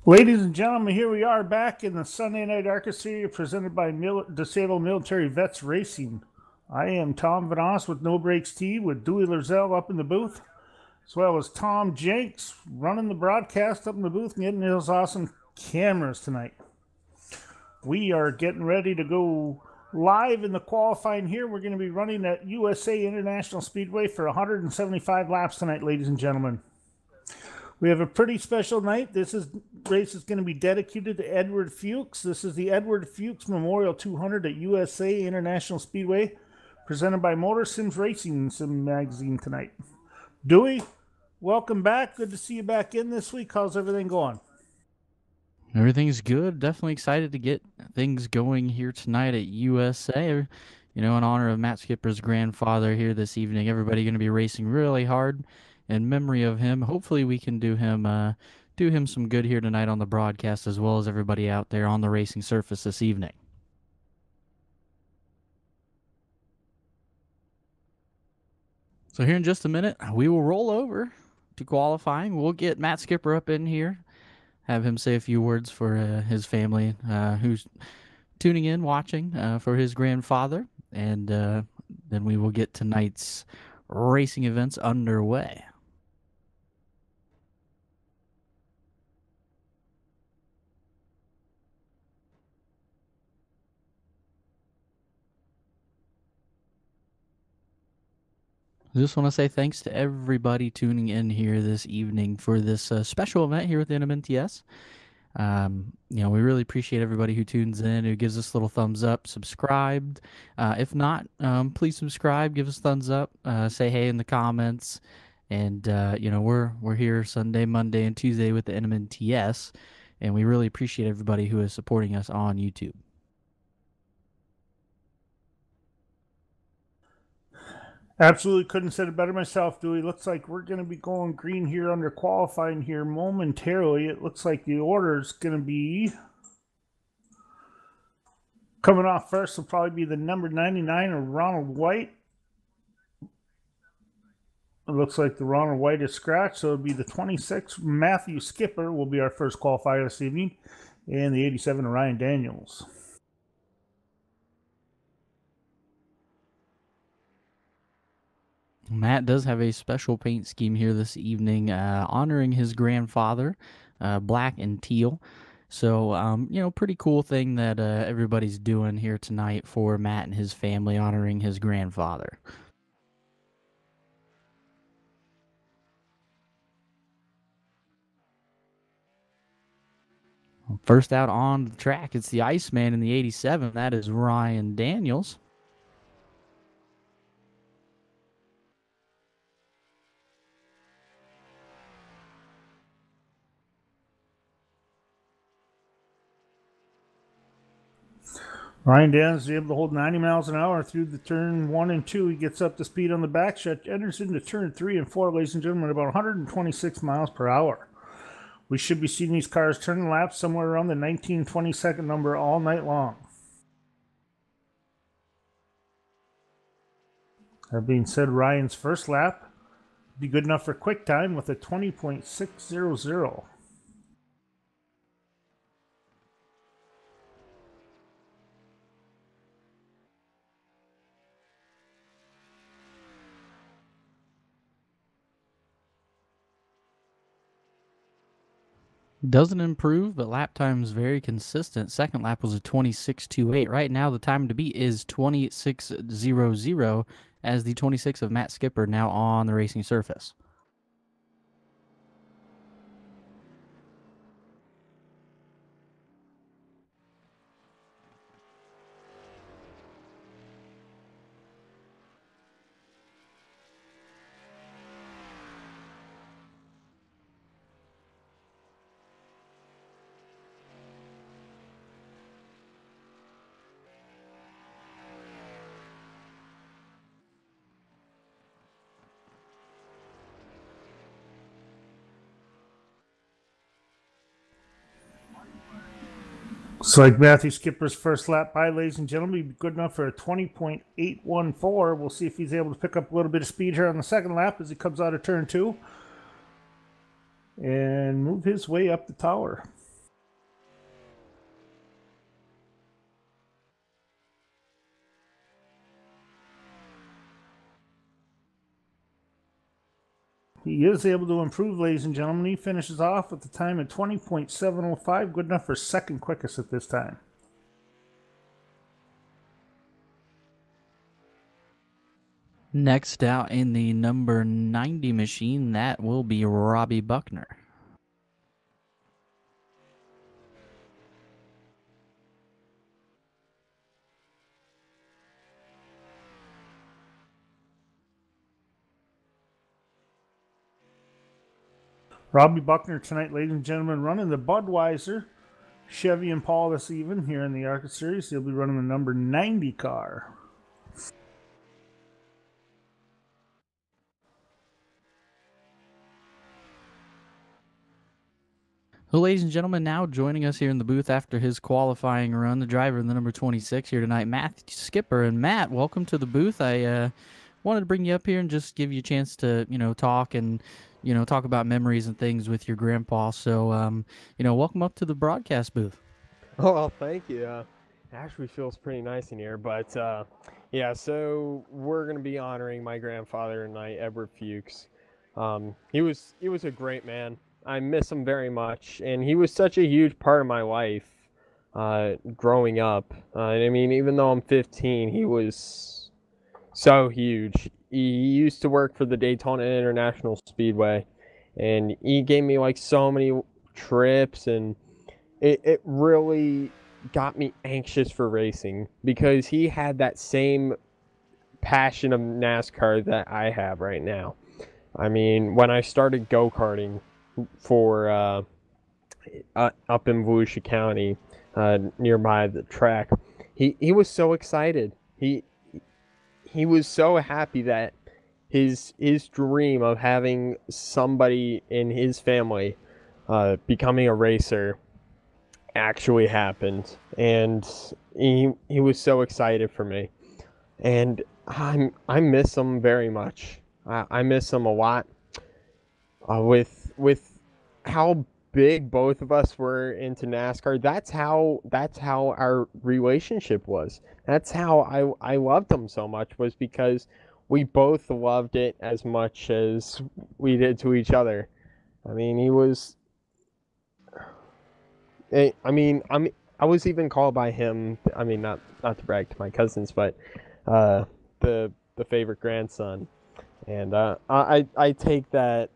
Ladies and gentlemen, here we are back in the Sunday Night Arca Series presented by Disabled Military Vets Racing. I am Tom Vanoss with No Breaks T with Dewey Larzell up in the booth, as well as Tom Jenks running the broadcast up in the booth and getting those awesome cameras tonight. We are getting ready to go live in the qualifying here. We're going to be running at USA International Speedway for 175 laps tonight, ladies and gentlemen. We have a pretty special night. This race is going to be dedicated to Edward Fuchs. This is the Edward Fuchs Memorial 200 at USA International Speedway, presented by Motor Sims Racing Sim Magazine tonight. Dewey, welcome back. Good to see you back in this week. How's everything going? Everything's good. Definitely excited to get things going here tonight at USA. You know, in honor of Matt Skipper's grandfather here this evening. Everybody going to be racing really hard in memory of him. Hopefully we can do him some good here tonight on the broadcast, as well as everybody out there on the racing surface this evening. So here in just a minute, we will roll over to qualifying. We'll get Matt Skipper up in here, have him say a few words for his family who's tuning in, watching for his grandfather, and then we will get tonight's racing events underway. I just want to say thanks to everybody tuning in here this evening for this special event here with NMNTS. You know, we really appreciate everybody who tunes in, who gives us a little thumbs up, subscribed. If not, please subscribe, give us thumbs up, say hey in the comments. And, you know, we're here Sunday, Monday, and Tuesday with the NMNTS, and we really appreciate everybody who is supporting us on YouTube. Absolutely couldn't have said it better myself, Dewey. Looks like we're going to be going green here under qualifying here momentarily. It looks like the order is going to be coming off first will probably be the number 99 of Ronald White. It looks like the Ronald White is scratched, so it'll be the 26 Matthew Skipper will be our first qualifier this evening, and the 87 Ryan Daniels. Matt does have a special paint scheme here this evening, honoring his grandfather, black and teal. So, you know, pretty cool thing that everybody's doing here tonight for Matt and his family, honoring his grandfather. First out on the track, it's the Iceman in the 87. That is Ryan Daniels. Ryan Daniels is able to hold 90 miles an hour through the turn 1 and 2. He gets up to speed on the backstretch, enters into turn 3 and 4, ladies and gentlemen, at about 126 miles per hour. We should be seeing these cars turning laps somewhere around the 19-20 second number all night long. That being said, Ryan's first lap would be good enough for quick time with a 20.600. Doesn't improve, but lap time is very consistent. Second lap was a 26.28. Right now, the time to beat is 26.00 as the 26 of Matt Skipper now on the racing surface. So like Matthew Skipper's first lap by, ladies and gentlemen, be good enough for a 20.814. We'll see if he's able to pick up a little bit of speed here on the second lap as he comes out of turn 2 and move his way up the tower. He is able to improve, ladies and gentlemen. He finishes off with the time at 20.705, good enough for second quickest at this time. Next out in the number 90 machine, that will be Robbie Buckner. Robbie Buckner tonight, ladies and gentlemen, running the Budweiser Chevy Impala this evening here in the ARCA Series. He'll be running the number 90 car. Well, ladies and gentlemen, now joining us here in the booth after his qualifying run, the driver in the number 26 here tonight, Matt Skipper. And Matt, welcome to the booth. I wanted to bring you up here and just give you a chance to, talk and, talk about memories and things with your grandpa. So, welcome up to the broadcast booth. Oh, well, thank you. It actually feels pretty nice in here, but yeah, so we're going to be honoring my grandfather tonight, Edward Fuchs. He was a great man. I miss him very much, and he was such a huge part of my life growing up. I mean, even though I'm 15, he was so huge. He used to work for the Daytona International Speedway, and he gave me like so many trips, and it really got me anxious for racing because he had that same passion of NASCAR that I have right now. I mean, when I started go-karting for up in Volusia County, nearby the track, he was so excited. He was so happy that his dream of having somebody in his family becoming a racer actually happened, and he was so excited for me, and I miss him very much. I miss him a lot. With how big both of us were into NASCAR, that's how our relationship was. That's how I loved him so much, was because we both loved it as much as we did to each other. I mean, he was. I was even called by him. I mean, not to brag to my cousins, but the favorite grandson, and I take that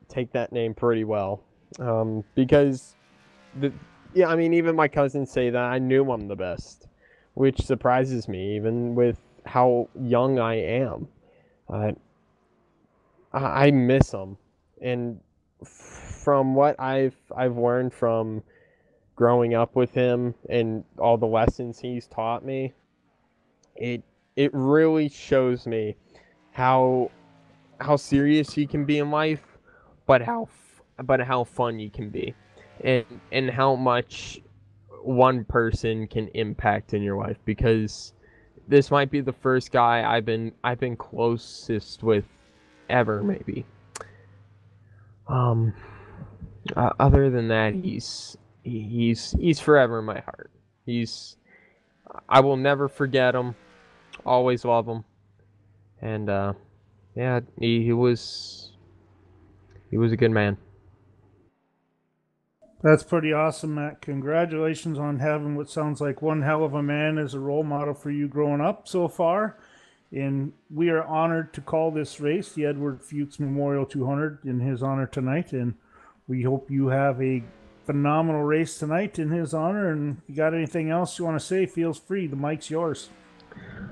name pretty well, because I mean, even my cousins say that I knew him the best, which surprises me, even with how young I am. I miss him, and from what I've learned from growing up with him and all the lessons he's taught me, it really shows me how serious you can be in life, but how fun you can be, and how much one person can impact in your life, because this might be the first guy I've been closest with ever, maybe. Other than that, he's forever in my heart. I will never forget him. Always love him. And yeah, he was a good man. That's pretty awesome, Matt. Congratulations on having what sounds like one hell of a man as a role model for you growing up so far. And we are honored to call this race the Edward Fuchs Memorial 200 in his honor tonight. And we hope you have a phenomenal race tonight in his honor. And if you got anything else you want to say, feel free. The mic's yours.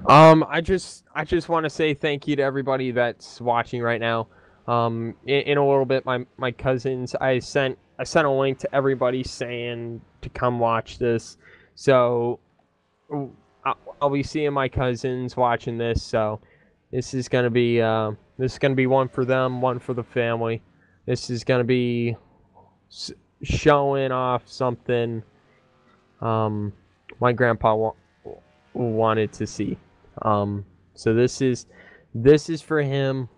I just want to say thank you to everybody that's watching right now. In a little bit, my cousins, I sent a link to everybody saying to come watch this. So I'll be seeing my cousins watching this. So this is gonna be one for them, one for the family. This is gonna be showing off something my grandpa wanted to see. So this is for him.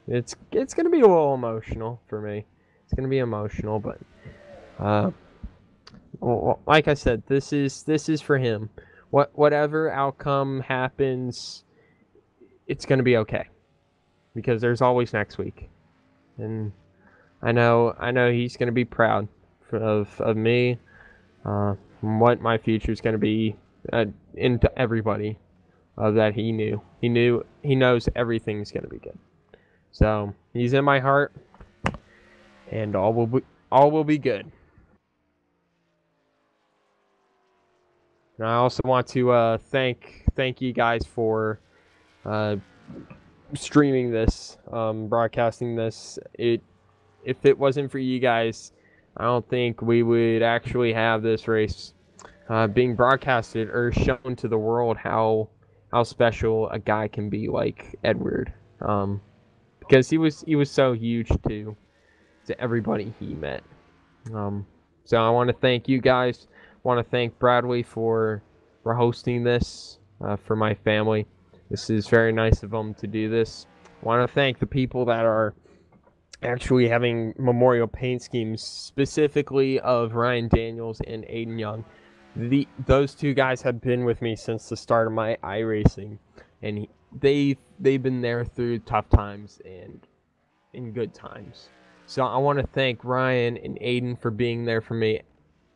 It's gonna be a little emotional for me. It's gonna be emotional, but like I said, this is for him. Whatever outcome happens, it's gonna be okay, because there's always next week. and I know he's going to be proud of me, what my future is going to be, into everybody that he knew. He knows everything's going to be good. So he's in my heart, and all will be good. And I also want to thank you guys for streaming this, broadcasting this. If it wasn't for you guys, I don't think we would actually have this race being broadcasted or shown to the world how special a guy can be like Edward, because he was so huge to everybody he met. So I want to thank you guys. I want to thank Bradley for hosting this for my family. This is very nice of them to do this. I want to thank the people that are actually having memorial paint schemes, specifically of Ryan Daniels and Aiden Young. Those two guys have been with me since the start of my iRacing, and they've been there through tough times and in good times. So I want to thank Ryan and Aiden for being there for me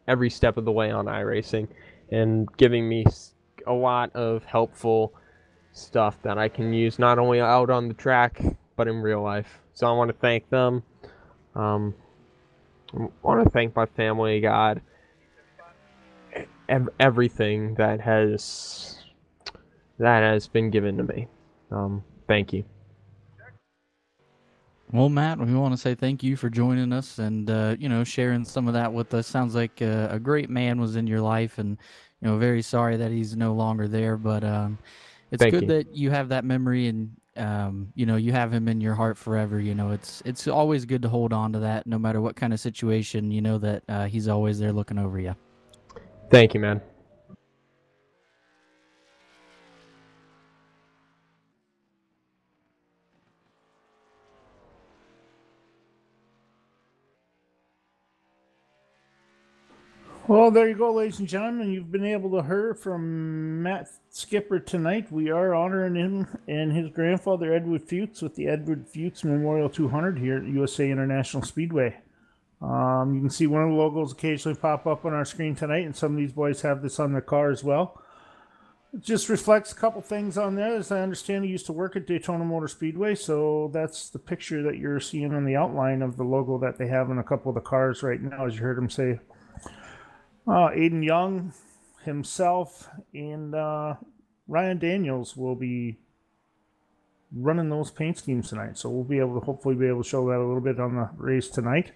every step of the way on iRacing and giving me a lot of helpful stuff that I can use not only out on the track but in real life. So I want to thank them. I want to thank my family, God, everything that has been given to me. Thank you. Well, Matt, we want to say thank you for joining us and sharing some of that with us. Sounds like a great man was in your life, and very sorry that he's no longer there. But it's Thank good you. that you have that memory, and you have him in your heart forever. It's always good to hold on to that, no matter what kind of situation. That he's always there looking over you. Thank you, man. Well, there you go, ladies and gentlemen. You've been able to hear from Matt Skipper tonight. We are honoring him and his grandfather, Edward Fuchs, with the Edward Fuchs Memorial 200 here at USA International Speedway. You can see one of the logos occasionally pop up on our screen tonight, and some of these boys have this on their car as well. It just reflects a couple things on there. As I understand, he used to work at Daytona Motor Speedway, so that's the picture that you're seeing on the outline of the logo that they have in a couple of the cars right now, as you heard him say. Aiden Young himself and Ryan Daniels will be running those paint schemes tonight, so we'll be able to hopefully be able to show that a little bit on the race tonight.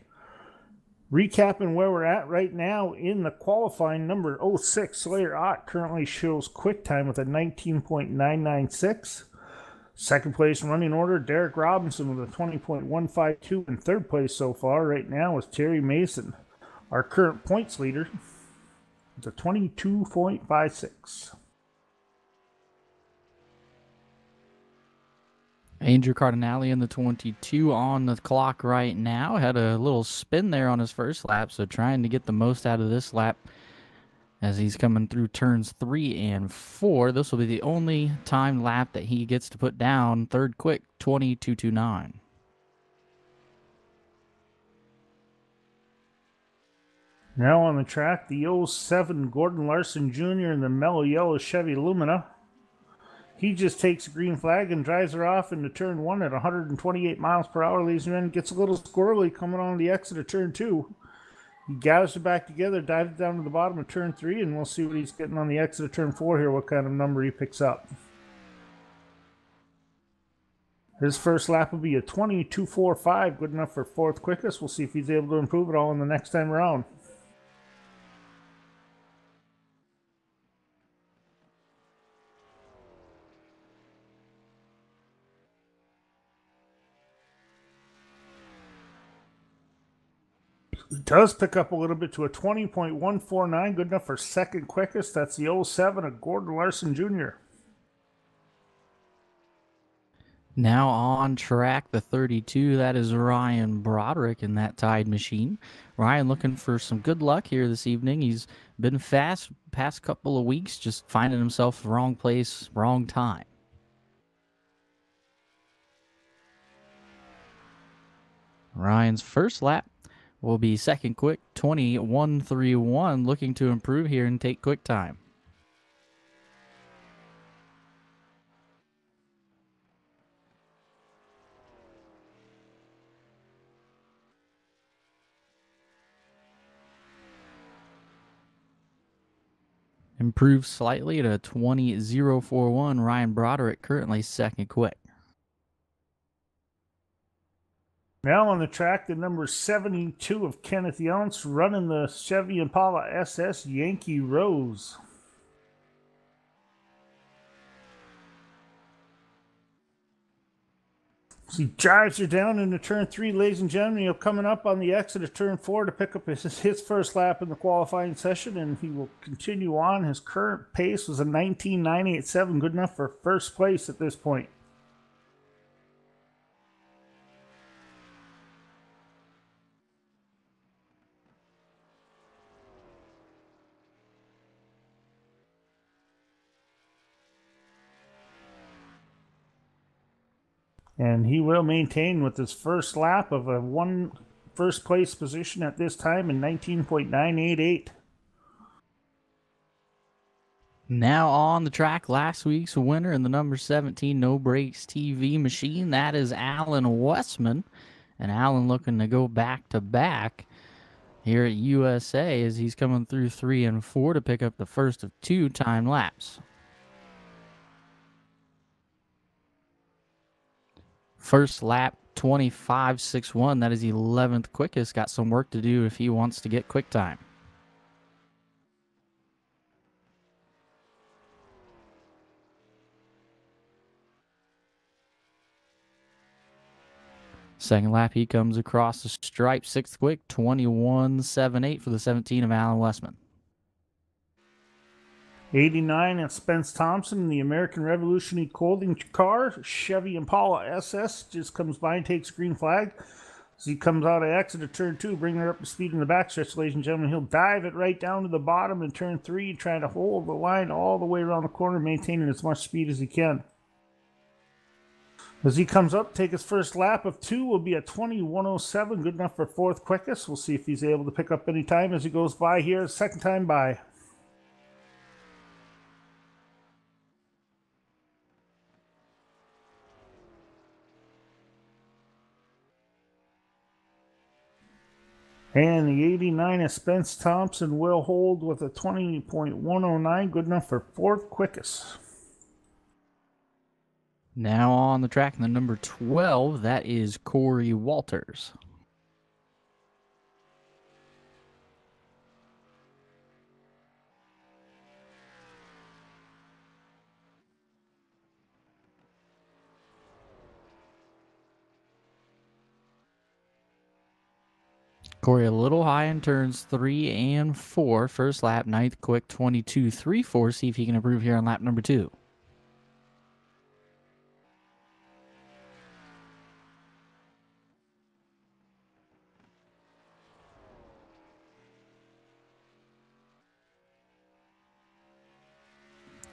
Recapping where we're at right now in the qualifying, number 06, Sawyer Ott currently shows quick time with a 19.996. Second place running order, Derek Robinson with a 20.152. In third place so far right now is Terry Mason. Our current points leader is a 22.56. Andrew Cardinale in the 22 on the clock right now. Had a little spin there on his first lap, so trying to get the most out of this lap as he's coming through turns 3 and 4. This will be the only time lap that he gets to put down third quick, 22.29. Now on the track, the 07 Gordon Larson Jr. in the mellow yellow Chevy Lumina. He just takes a green flag and drives her off into turn 1 at 128 miles per hour, ladies and gentlemen. Gets a little squirrely coming on the exit of turn 2. He gathers it back together, dives down to the bottom of turn 3, and we'll see what he's getting on the exit of turn 4 here, what kind of number he picks up. His first lap will be a 22.45, good enough for fourth quickest. We'll see if he's able to improve it all in the next time around. It does pick up a little bit to a 20.149, good enough for second quickest. That's the 07 of Gordon Larson Jr. Now on track, the 32, that is Ryan Broderick in that Tide machine. Ryan looking for some good luck here this evening. He's been fast past couple of weeks, just finding himself wrong place, wrong time. Ryan's first lap will be second quick, 21.31, looking to improve here and take quick time. Improves slightly to 20.041. Ryan Broderick currently second quick. Now on the track, the number 72 of Kenneth Younts running the Chevy Impala SS Yankee Rose. So he drives her down into turn 3, ladies and gentlemen. He'll coming up on the exit of turn 4 to pick up his first lap in the qualifying session, and he will continue on. His current pace was a 19.987, good enough for first place at this point. And he will maintain with his first lap of a first place position at this time in 19.988. Now on the track, last week's winner in the number 17 No Brakes TV machine. That is Alan Westman. And Alan looking to go back to back here at USA as he's coming through 3 and 4 to pick up the first of 2 time laps. First lap, 25.61. That is 11th quickest. Got some work to do if he wants to get quick time. Second lap, he comes across the stripe. 6th quick, 21.78 for the 17 of Alan Westman. 89 and Spence Thompson in the American Revolutionary Clothing car. Chevy Impala SS just comes by and takes green flag. As he comes out of exit of turn 2, bringing her up to speed in the backstretch, ladies and gentlemen. He'll dive it right down to the bottom in turn 3, trying to hold the line all the way around the corner, maintaining as much speed as he can. As he comes up, take his first lap of 2 will be a 21.07, good enough for 4th quickest. We'll see if he's able to pick up any time as he goes by here, second time by. And the 89 of Spence Thompson will hold with a 20.109, good enough for 4th quickest. Now on the track, the number 12, that is Corey Walters. Corey a little high in turns 3 and 4. First lap, 9th quick, 22.34. See if he can improve here on lap number 2.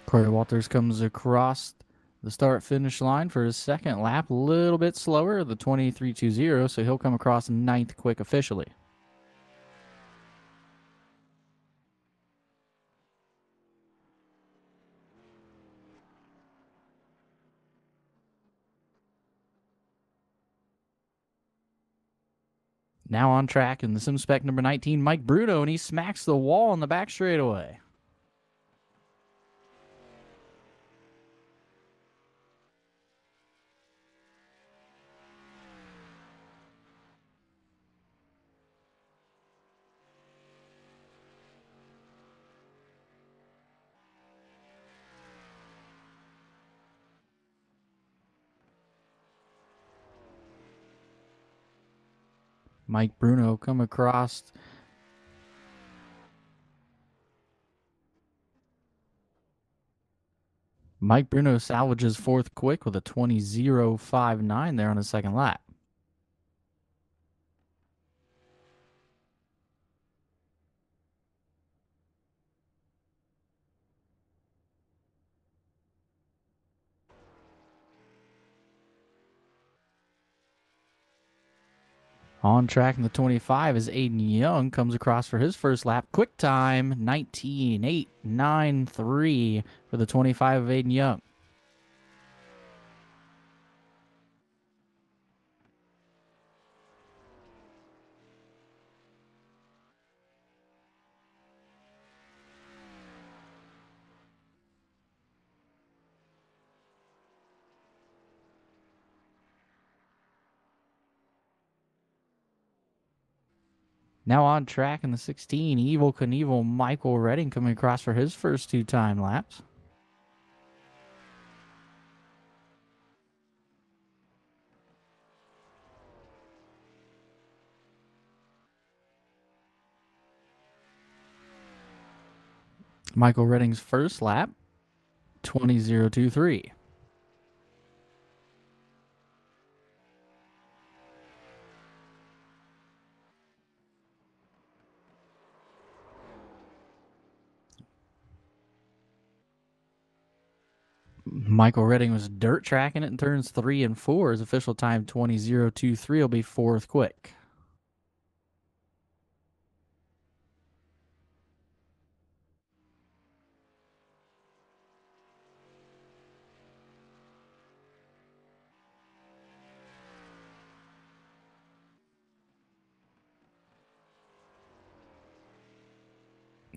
Corey Walters comes across the start-finish line for his second lap. A little bit slower, the 23.20, so he'll come across 9th quick officially. Now on track in the Sim Spec number 19, Mike Bruno, and he smacks the wall on the back straightaway. Mike Bruno come across. Mike Bruno salvages 4th quick with a 20.059 there on his second lap. On track in the 25 as Aiden Young comes across for his first lap. Quick time, 19.893 for the 25 of Aiden Young. Now on track in the 16, Evil Knievel Michael Redding coming across for his first 2 time laps. Michael Redding's first lap, 20.023. Michael Redding was dirt tracking it in turns 3 and 4. His official time 20.023 will be 4th quick.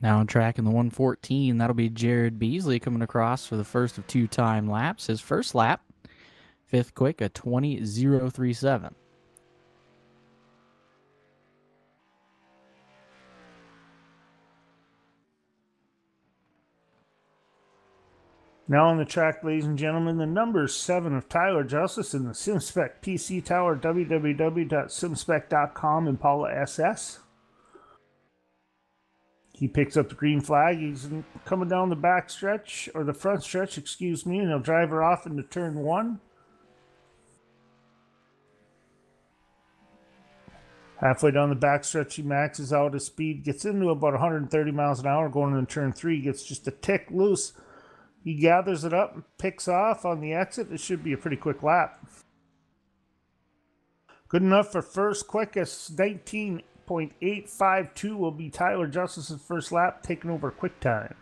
Now on track in the 114, that'll be Jared Beasley coming across for the first of 2 time laps. His first lap, 5th quick, a 20.037. Now on the track, ladies and gentlemen, the number 7 of Tyler Justice in the SimSpec PC Tower, www.simspec.com, Impala SS. He picks up the green flag. He's coming down the back stretch, or the front stretch, excuse me, and he'll drive her off into turn 1. Halfway down the back stretch, he maxes out his speed, gets into about 130 miles an hour going into turn 3, gets just a tick loose. He gathers it up and picks off on the exit. It should be a pretty quick lap. Good enough for first quickest. 19.852 will be Tyler Justice's first lap, taking over quick time.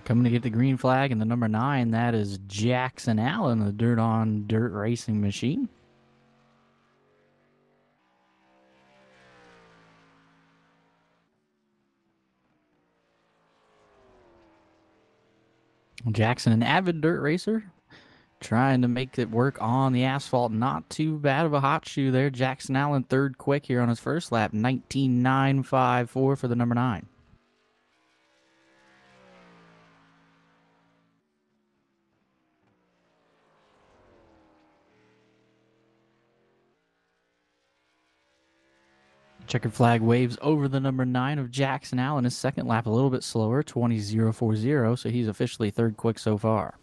Coming to get the green flag in the number 9, that is Jackson Allen, the dirt on dirt racing machine. Jackson, an avid dirt racer, trying to make it work on the asphalt. Not too bad of a hot shoe there. Jackson Allen, 3rd quick here on his first lap, 19.954 for the number 9. Checkered flag waves over the number 9 of Jackson Allen. His second lap a little bit slower, 20.040, so he's officially 3rd quick so far.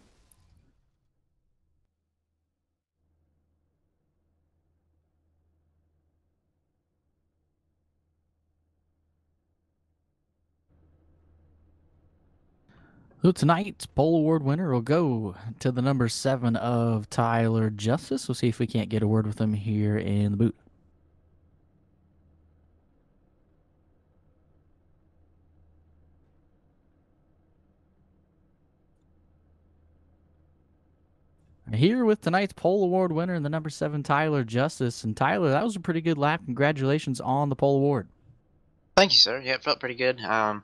So tonight's pole award winner will go to the number 7 of Tyler Justice. We'll see if we can't get a word with him here in the booth. Here with tonight's pole award winner, the number 7 Tyler Justice. And Tyler, that was a pretty good lap. Congratulations on the pole award. Thank you, sir. Yeah, it felt pretty good. I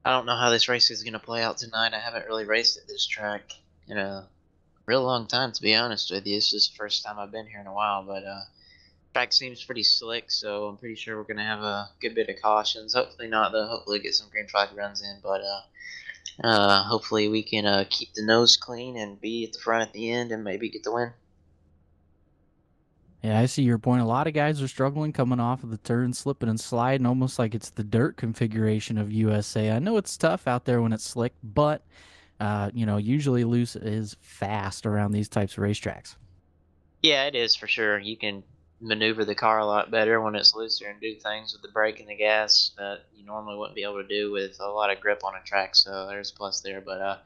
don't know how this race is going to play out tonight. I haven't really raced at this track in a real long time, to be honest with you. This is the first time I've been here in a while, but track seems pretty slick, so I'm pretty sure we're going to have a good bit of cautions. Hopefully not, though. Hopefully get some green flag runs in, but hopefully we can keep the nose clean and be at the front at the end and maybe get the win. Yeah, I see your point. A lot of guys are struggling coming off of the turn, slipping and sliding, almost like it's the dirt configuration of USA. I know it's tough out there when it's slick, but, usually loose is fast around these types of racetracks. Yeah, it is for sure. You can maneuver the car a lot better when it's looser and do things with the brake and the gas that you normally wouldn't be able to do with a lot of grip on a track. So there's a plus there. But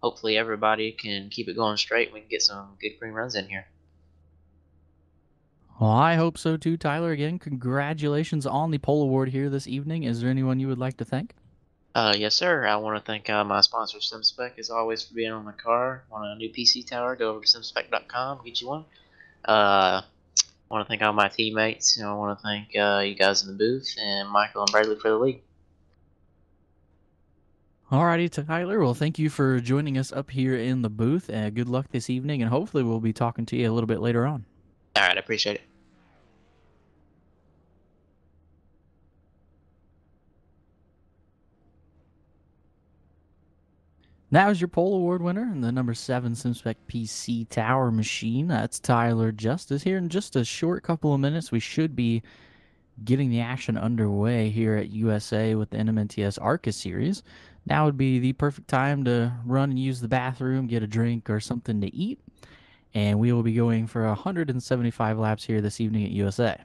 hopefully everybody can keep it going straight and we can get some good green runs in here. Well, I hope so too, Tyler. Again, congratulations on the pole award here this evening. Is there anyone you would like to thank? Yes, sir. I want to thank my sponsor, SimSpec, as always, for being on the car. Want a new PC tower? Go over to simspec.com, get you one. I want to thank all my teammates. I want to thank you guys in the booth and Michael and Bradley for the lead. Alrighty, Tyler. Well, thank you for joining us up here in the booth. Good luck this evening, and hopefully we'll be talking to you a little bit later on. All right, I appreciate it. That was your pole award winner and the number 7 SimSpec PC Tower machine. That's Tyler Justice. Here in just a short couple of minutes, we should be getting the action underway here at USA with the NMNTS ARCA series. Now would be the perfect time to run and use the bathroom, get a drink or something to eat. And we will be going for 175 laps here this evening at USA.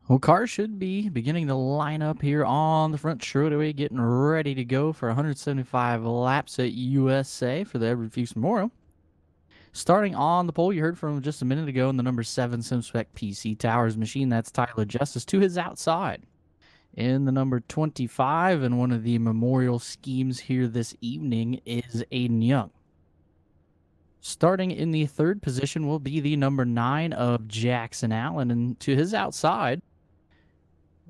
Well, cars should be beginning to line up here on the front straightaway, getting ready to go for 175 laps at USA for the Edward Fuchs Memorial. Starting on the pole, you heard from just a minute ago in the number 7 SimSpec PC Towers machine. That's Tyler Justice to his outside. In the number 25, and one of the memorial schemes here this evening is Aiden Young. Starting in the 3rd position will be the number 9 of Jackson Allen, and to his outside,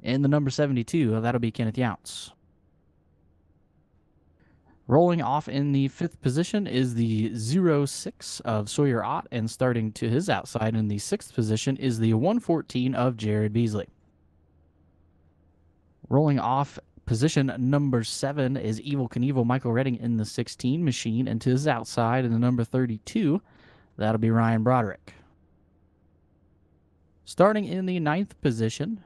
in the number 72, that'll be Kenneth Younts. Rolling off in the 5th position is the 06 of Sawyer Ott, and starting to his outside in the 6th position is the 114 of Jared Beasley. Rolling off position number 7 is Evil Knievel Michael Redding in the 16 machine, and to his outside in the number 32, that'll be Ryan Broderick. Starting in the 9th position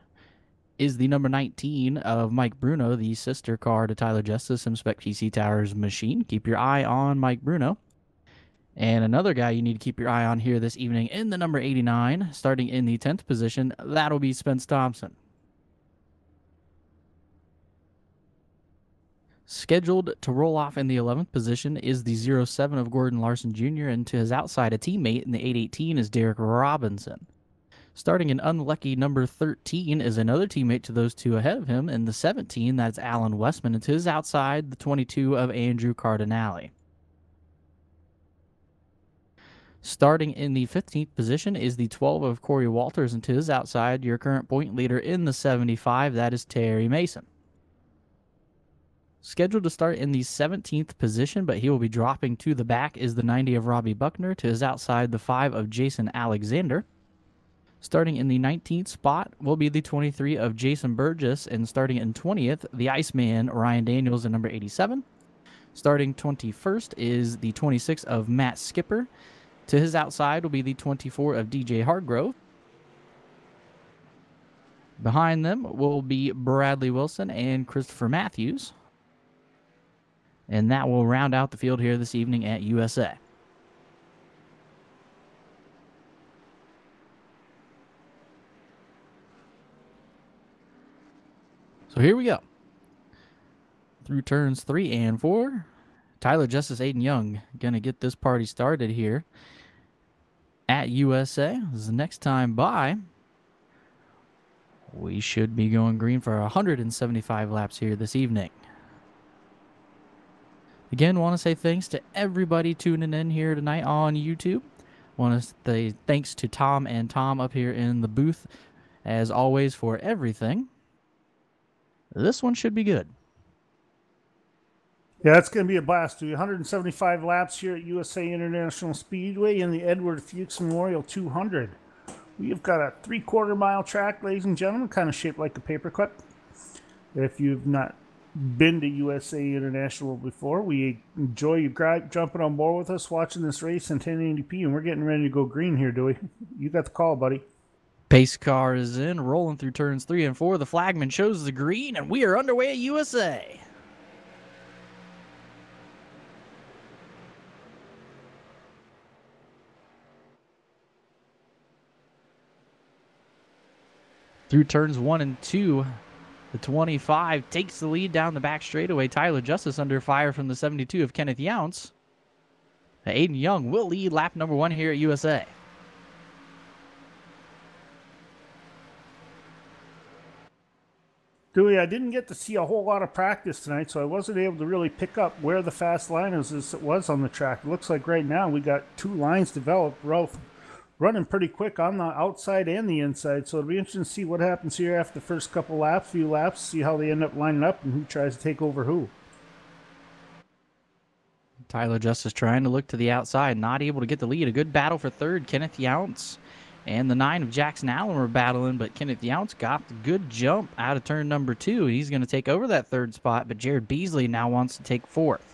is the number 19 of Mike Bruno, the sister car to Tyler Justice, SimSpec PC Towers machine. Keep your eye on Mike Bruno. And another guy you need to keep your eye on here this evening in the number 89, starting in the 10th position, that'll be Spence Thompson. Scheduled to roll off in the 11th position is the 07 of Gordon Larson Jr., and to his outside, a teammate in the 818 is Derek Robinson. Starting in unlucky number 13 is another teammate to those two ahead of him. In the 17, that's Alan Westman. And to his outside, the 22 of Andrew Cardinale. Starting in the 15th position is the 12 of Corey Walters. And to his outside, your current point leader in the 75, that is Terry Mason. Scheduled to start in the 17th position, but he will be dropping to the back, is the 90 of Robbie Buckner. To his outside, the 5 of Jason Alexander. Starting in the 19th spot will be the 23 of Jason Burgess, and starting in 20th, the Iceman, Ryan Daniels, in number 87. Starting 21st is the 26 of Matt Skipper. To his outside will be the 24 of DJ Hargrove. Behind them will be Bradley Wilson and Christopher Matthews. And that will round out the field here this evening at USA. So here we go. Through turns 3 and 4. Tyler Justice, Aiden Young going to get this party started here at USA. This is the next time by. We should be going green for 175 laps here this evening. Again, want to say thanks to everybody tuning in here tonight on YouTube. Want to say thanks to Tom and Tom up here in the booth, as always, for everything. This one should be good. Yeah, it's going to be a blast. 175 laps here at USA International Speedway in the Edward Fuchs Memorial 200. We've got a 3/4 mile track, ladies and gentlemen, kind of shaped like a paperclip. If you've not been to USA International before, we enjoy you jumping on board with us, watching this race in 1080p, and we're getting ready to go green here, Dewey. You got the call, buddy. Pace car is in, rolling through turns 3 and 4. The flagman shows the green, and we are underway at USA. Through turns 1 and 2, the 25 takes the lead down the back straightaway. Tyler Justice under fire from the 72 of Kenneth Younts. Aiden Young will lead lap number 1 here at USA. Dewey, I didn't get to see a whole lot of practice tonight, so I wasn't able to really pick up where the fast line was on the track. It looks like right now we got 2 lines developed, running pretty quick on the outside and the inside. So it'll be interesting to see what happens here after the first few laps, see how they end up lining up and who tries to take over who. Tyler Justice trying to look to the outside, not able to get the lead. A good battle for third. Kenneth Younts and the 9 of Jackson Allen were battling, but Kenneth Younts got the good jump out of turn number 2. He's going to take over that third spot, but Jared Beasley now wants to take fourth.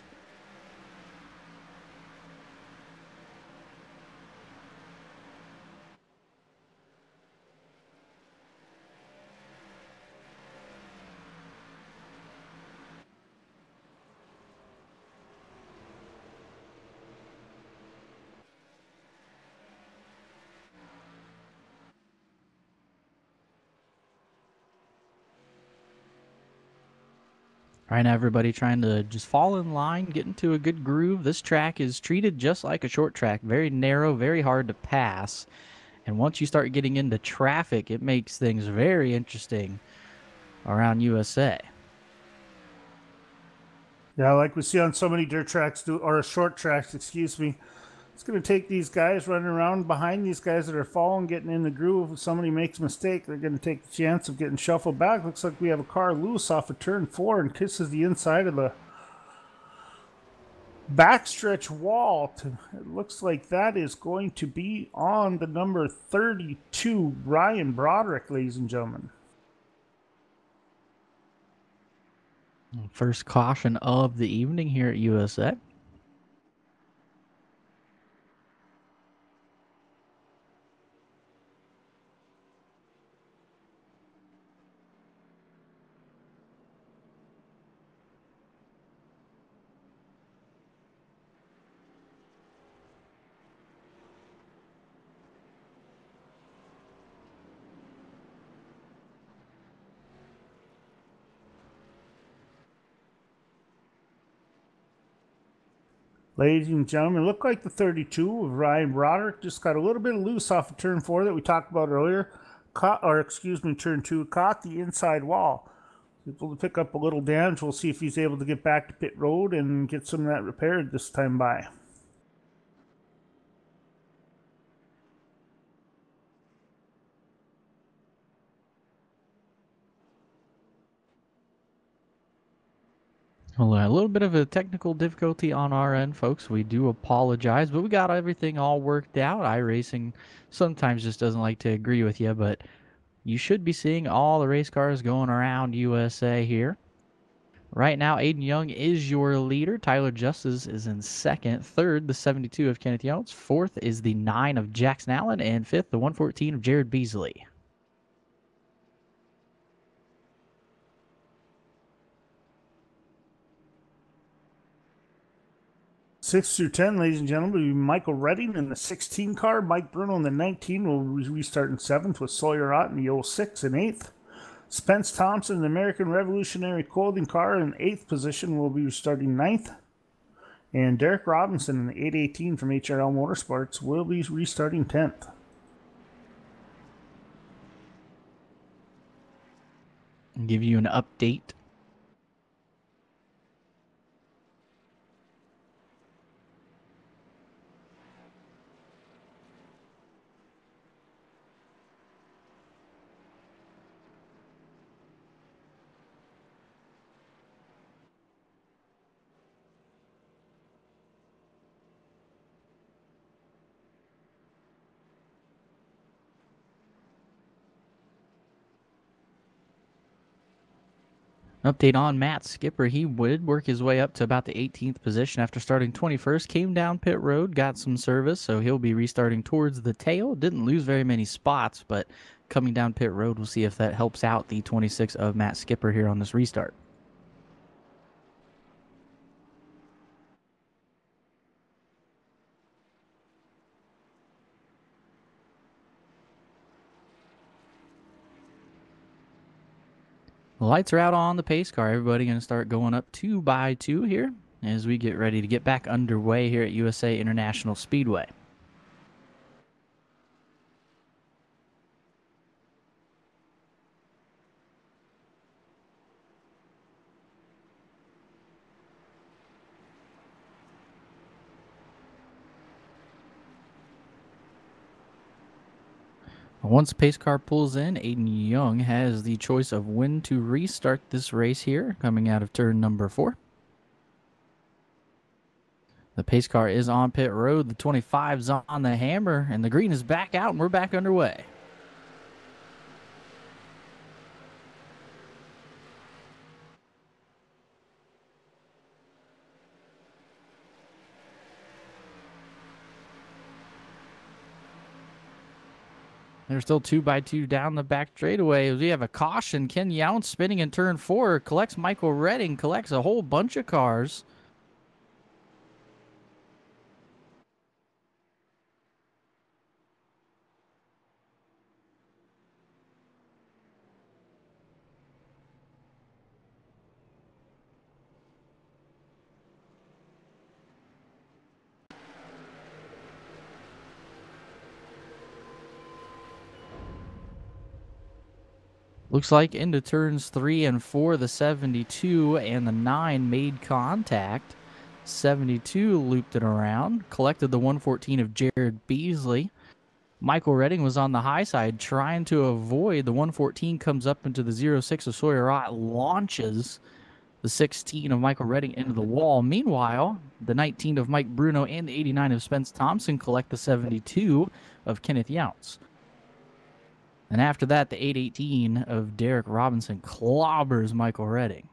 Right now, everybody trying to just fall in line, get into a good groove. This track is treated just like a short track. Very narrow, very hard to pass. And once you start getting into traffic, it makes things very interesting around USA. Yeah, like we see on so many dirt tracks, or short tracks, excuse me. It's going to take these guys running around behind these guys that are falling, getting in the groove. If somebody makes a mistake, they're going to take the chance of getting shuffled back. Looks like we have a car loose off of turn 4 and kisses the inside of the backstretch wall. It looks like that is going to be on the number 32, Ryan Broderick, ladies and gentlemen. First caution of the evening here at USA. Ladies and gentlemen, look like the 32 of Ryan Broderick just got a little bit loose off of turn 4 that we talked about earlier. Turn 2, caught the inside wall. Able to pick up a little damage. We'll see if he's able to get back to pit road and get some of that repaired this time by. Well, a little bit of a technical difficulty on our end, folks. We do apologize, but we got everything all worked out. iRacing sometimes just doesn't like to agree with you, but you should be seeing all the race cars going around USA here. Right now, Aiden Young is your leader. Tyler Justice is in second. Third, the 72 of Kenneth Younts. Fourth is the 9 of Jackson Allen. And fifth, the 114 of Jared Beasley. 6 through 10, ladies and gentlemen, will be Michael Redding in the 16 car. Mike Bruno in the 19 will restart in 7th with Sawyer Ott in the 06 in 8th. Spence Thompson in the American Revolutionary Clothing car in 8th position will be restarting 9th. And Derek Robinson in the 818 from HRL Motorsports will be restarting 10th. I'll give you an update. Update on Matt Skipper. He would work his way up to about the 18th position after starting 21st. Came down pit road, got some service, so he'll be restarting towards the tail. Didn't lose very many spots, but coming down pit road, we'll see if that helps out the 26 of Matt Skipper here on this restart. The lights are out on the pace car. Everybody going to start going up 2 by 2 here as we get ready to get back underway here at USA International Speedway. Once the pace car pulls in, Aiden Young has the choice of when to restart this race here, coming out of turn number 4. The pace car is on pit road. The 25's on the hammer, and the green is back out, and we're back underway. They're still 2 by 2 down the back straightaway. We have a caution. Ken Younts spinning in turn 4. Collects Michael Redding. Collects a whole bunch of cars. Looks like into turns 3 and 4, the 72 and the 9 made contact. 72 looped it around, collected the 114 of Jared Beasley. Michael Redding was on the high side trying to avoid. The 114 comes up into the 06 of Sawyer Ott, launches the 16 of Michael Redding into the wall. Meanwhile, the 19 of Mike Bruno and the 89 of Spence Thompson collect the 72 of Kenneth Younts. And after that, the 818 of Derek Robinson clobbers Michael Redding.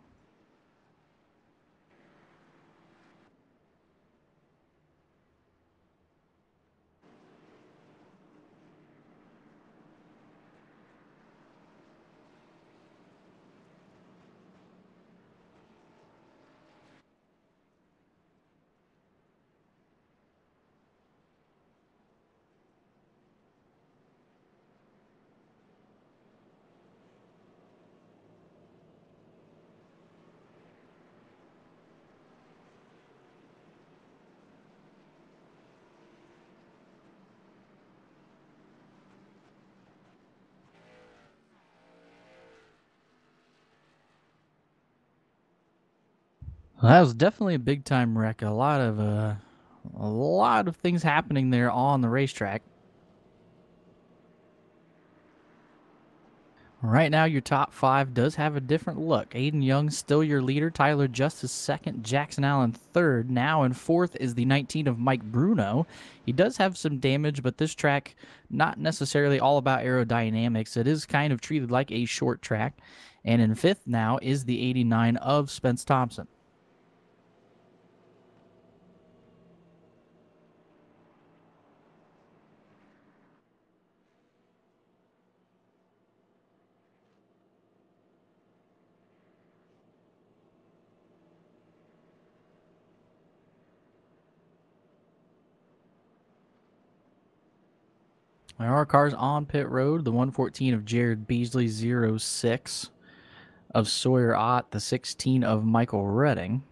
Well, that was definitely a big time wreck. A lot of things happening there on the racetrack. Right now, your top 5 does have a different look. Aiden Young still your leader. Tyler Justice second. Jackson Allen third. Now in 4th is the 19 of Mike Bruno. He does have some damage, but this track not necessarily all about aerodynamics. It is kind of treated like a short track. And in 5th now is the 89 of Spence Thompson. There are cars on pit road. The 114 of Jared Beasley, 06 of Sawyer Ott, the 16 of Michael Redding.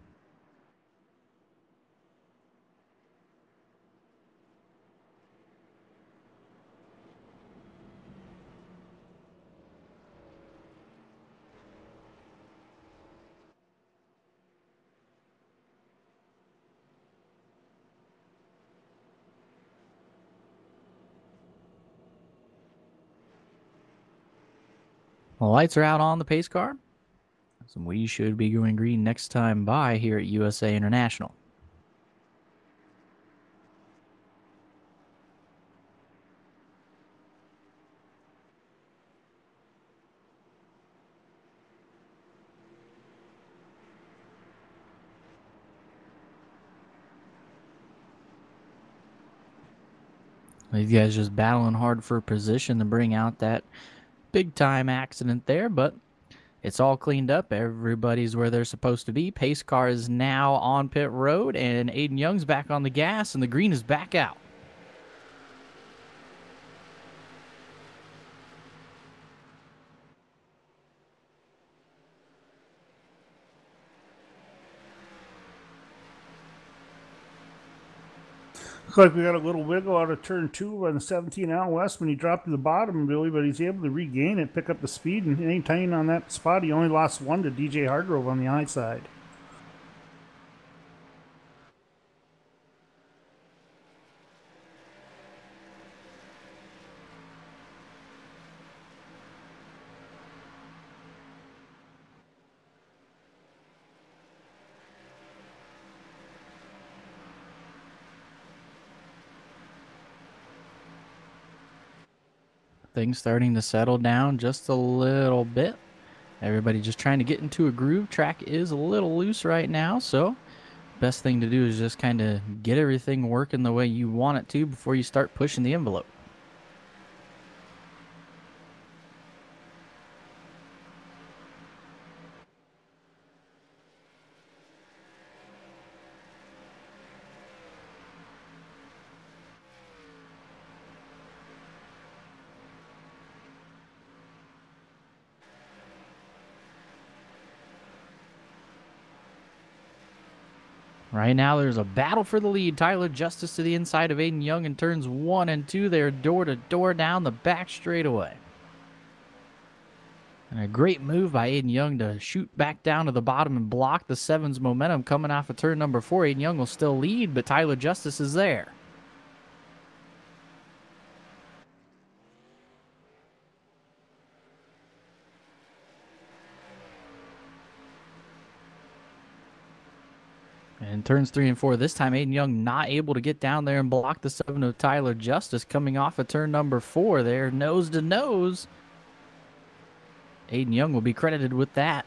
The lights are out on the pace car. So we should be going green next time by here at USA International. These guys just battling hard for position to bring out that big time accident there, but it's all cleaned up. Everybody's where they're supposed to be. Pace car is now on pit road, and Aiden Young's back on the gas, and the green is back out. Looks like we got a little wiggle out of turn 2 on the 17 out west when he dropped to the bottom, Billy, but he's able to regain it, pick up the speed, and anytime on that spot, he only lost 1 to DJ Hargrove on the high side. Things starting to settle down just a little bit. Everybody just trying to get into a groove. Track is a little loose right now, so best thing to do is just kind of get everything working the way you want it to before you start pushing the envelope. Right now, there's a battle for the lead. Tyler Justice to the inside of Aiden Young in turns 1 and 2. They're door-to-door down the back straightaway. And a great move by Aiden Young to shoot back down to the bottom and block the 7's momentum coming off of turn number 4. Aiden Young will still lead, but Tyler Justice is there. And turns 3 and 4, this time Aiden Young not able to get down there and block the 7 of Tyler Justice coming off of turn number 4 there, nose to nose. Aiden Young will be credited with that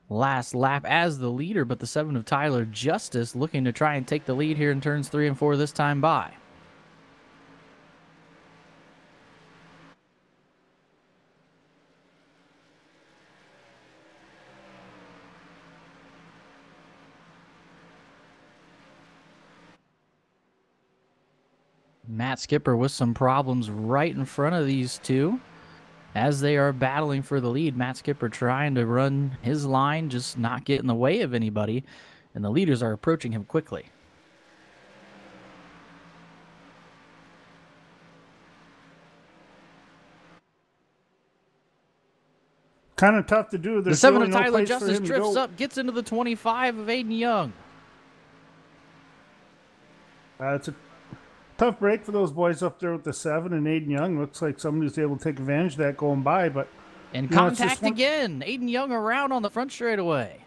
last lap as the leader, but the 7 of Tyler Justice looking to try and take the lead here in turns 3 and 4 this time by. Matt Skipper with some problems right in front of these two as they are battling for the lead. Matt Skipper trying to run his line, just not get in the way of anybody, and the leaders are approaching him quickly. Kind of tough to do. The 7 of Tyler Justice drifts up, gets into the 25 of Aiden Young. It's a tough break for those boys up there with the 7 and Aiden Young. Looks like somebody's able to take advantage of that going by, but and contact again. Aiden Young around on the front straightaway.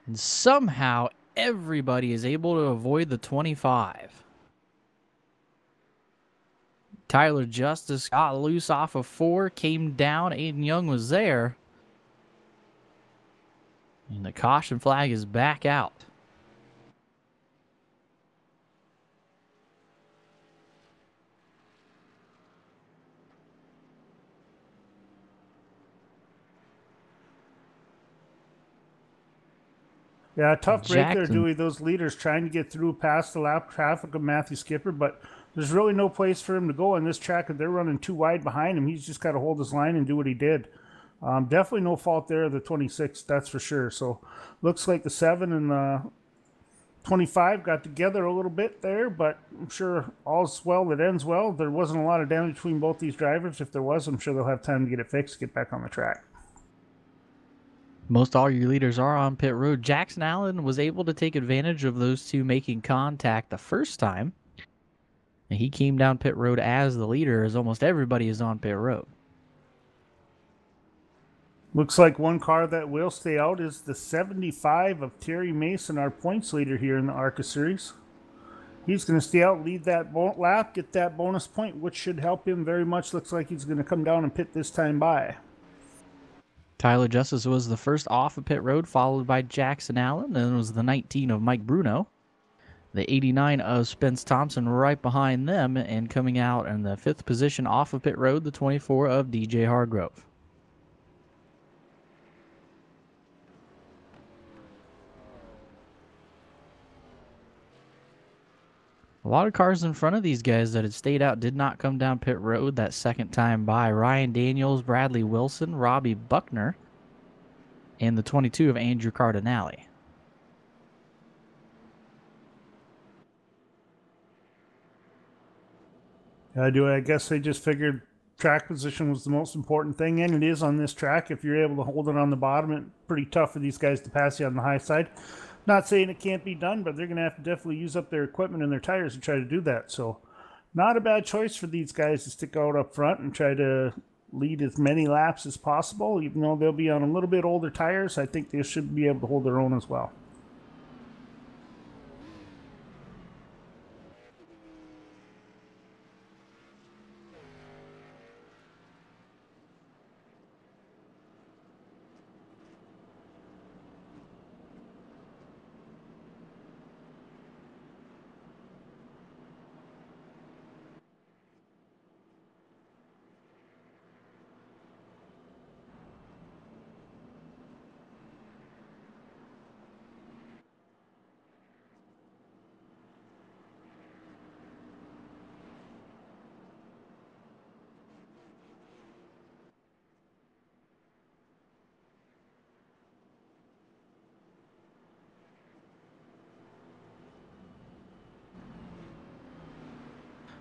And somehow everybody is able to avoid the 25. Tyler Justice got loose off of 4, came down. Aiden Young was there. And the caution flag is back out. Yeah, tough break there, Jackson. Dewey. Those leaders trying to get through past the lap traffic of Matthew Skipper, but there's really no place for him to go on this track. If they're running too wide behind him, he's just got to hold his line and do what he did. Definitely no fault there of the 26, that's for sure. So looks like the 7 and the 25 got together a little bit there, but I'm sure all's well that ends well. There wasn't a lot of damage between both these drivers. If there was, I'm sure they'll have time to get it fixed, get back on the track. Most all your leaders are on pit road. Jackson Allen was able to take advantage of those two making contact the first time. And he came down pit road as the leader, as almost everybody is on pit road. Looks like one car that will stay out is the 75 of Terry Mason, our points leader here in the ARCA Series. He's going to stay out, lead that lap, get that bonus point, which should help him very much. Looks like he's going to come down and pit this time by. Tyler Justice was the first off of pit road, followed by Jackson Allen. Then it was the 19 of Mike Bruno. The 89 of Spence Thompson right behind them, and coming out in the 5th position off of pit road, the 24 of DJ Hargrove. A lot of cars in front of these guys that had stayed out did not come down pit road that second time by. Ryan Daniels, Bradley Wilson, Robbie Buckner, and the 22 of Andrew Cardinale. I guess they just figured track position was the most important thing, and it is on this track. If you're able to hold it on the bottom, it's pretty tough for these guys to pass you on the high side. Not saying it can't be done, but they're going to have to definitely use up their equipment and their tires to try to do that. So not a bad choice for these guys to stick out up front and try to lead as many laps as possible. Even though they'll be on a little bit older tires, I think they should be able to hold their own as well.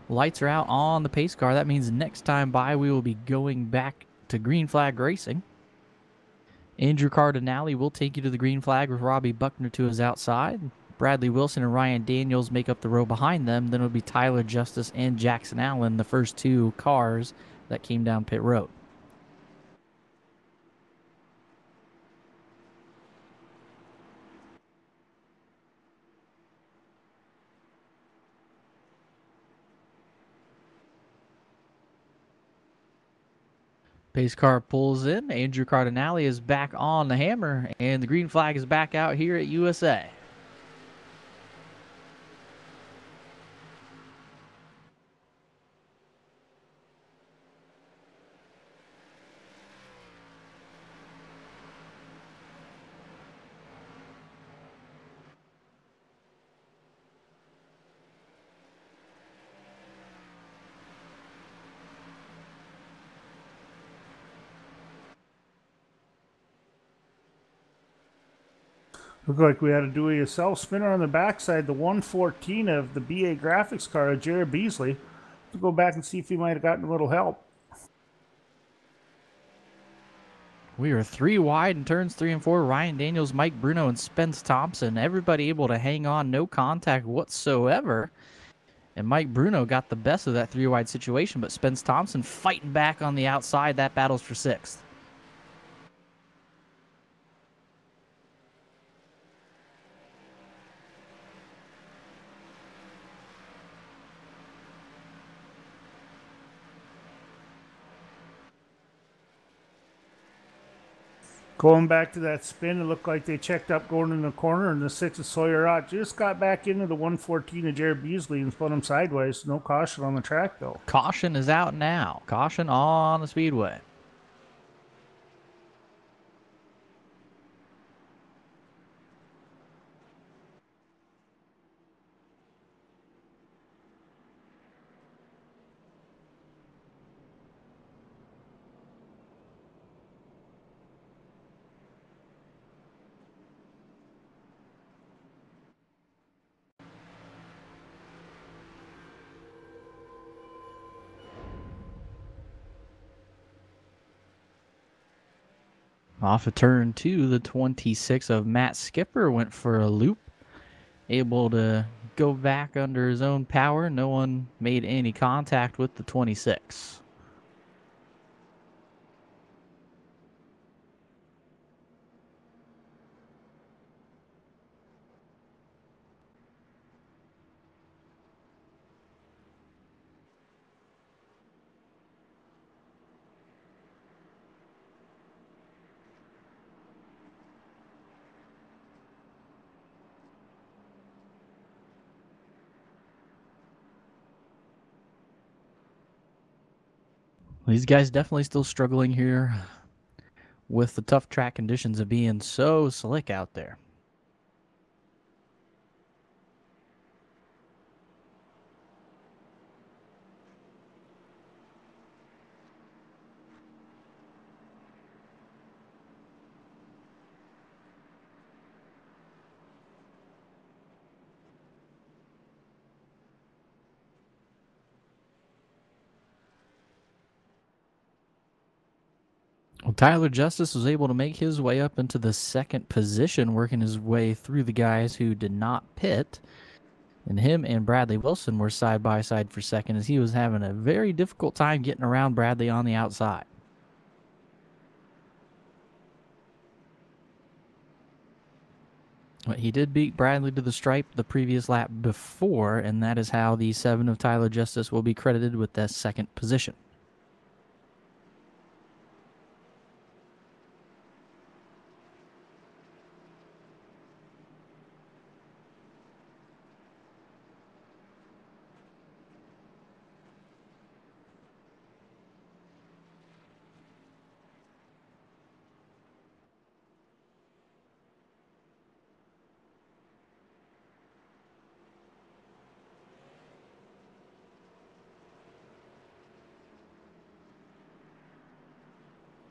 Lights are out on the pace car. That means next time by we will be going back to green flag racing. Andrew Cardinale will take you to the green flag with Robbie Buckner to his outside. Bradley Wilson and Ryan Daniels make up the row behind them. Then it'll be Tyler Justice and Jackson Allen, the first two cars that came down pit road. Pace car pulls in. Andrew Cardinale is back on the hammer, and the green flag is back out here at USA. Looked like we had to do a self spinner on the backside, the 114 of the BA graphics car of Jared Beasley. To go back and see if he might have gotten a little help. We are 3 wide in turns 3 and 4. Ryan Daniels, Mike Bruno, and Spence Thompson. Everybody able to hang on, no contact whatsoever. And Mike Bruno got the best of that 3 wide situation, but Spence Thompson fighting back on the outside. That battle's for 6th. Going back to that spin, it looked like they checked up going in the corner, and the 6 of Sawyer Ott just got back into the 114 of Jared Beasley and spun him sideways. No caution on the track, though. Caution is out now. Caution on the speedway. Off of turn 2, the 26 of Matt Skipper went for a loop. Able to go back under his own power. No one made any contact with the 26. These guys definitely still struggling here with the tough track conditions of being so slick out there. Well, Tyler Justice was able to make his way up into the second position, working his way through the guys who did not pit. And him and Bradley Wilson were side by side for second, as he was having a very difficult time getting around Bradley on the outside. But he did beat Bradley to the stripe the previous lap before, and that is how the 7 of Tyler Justice will be credited with that second position.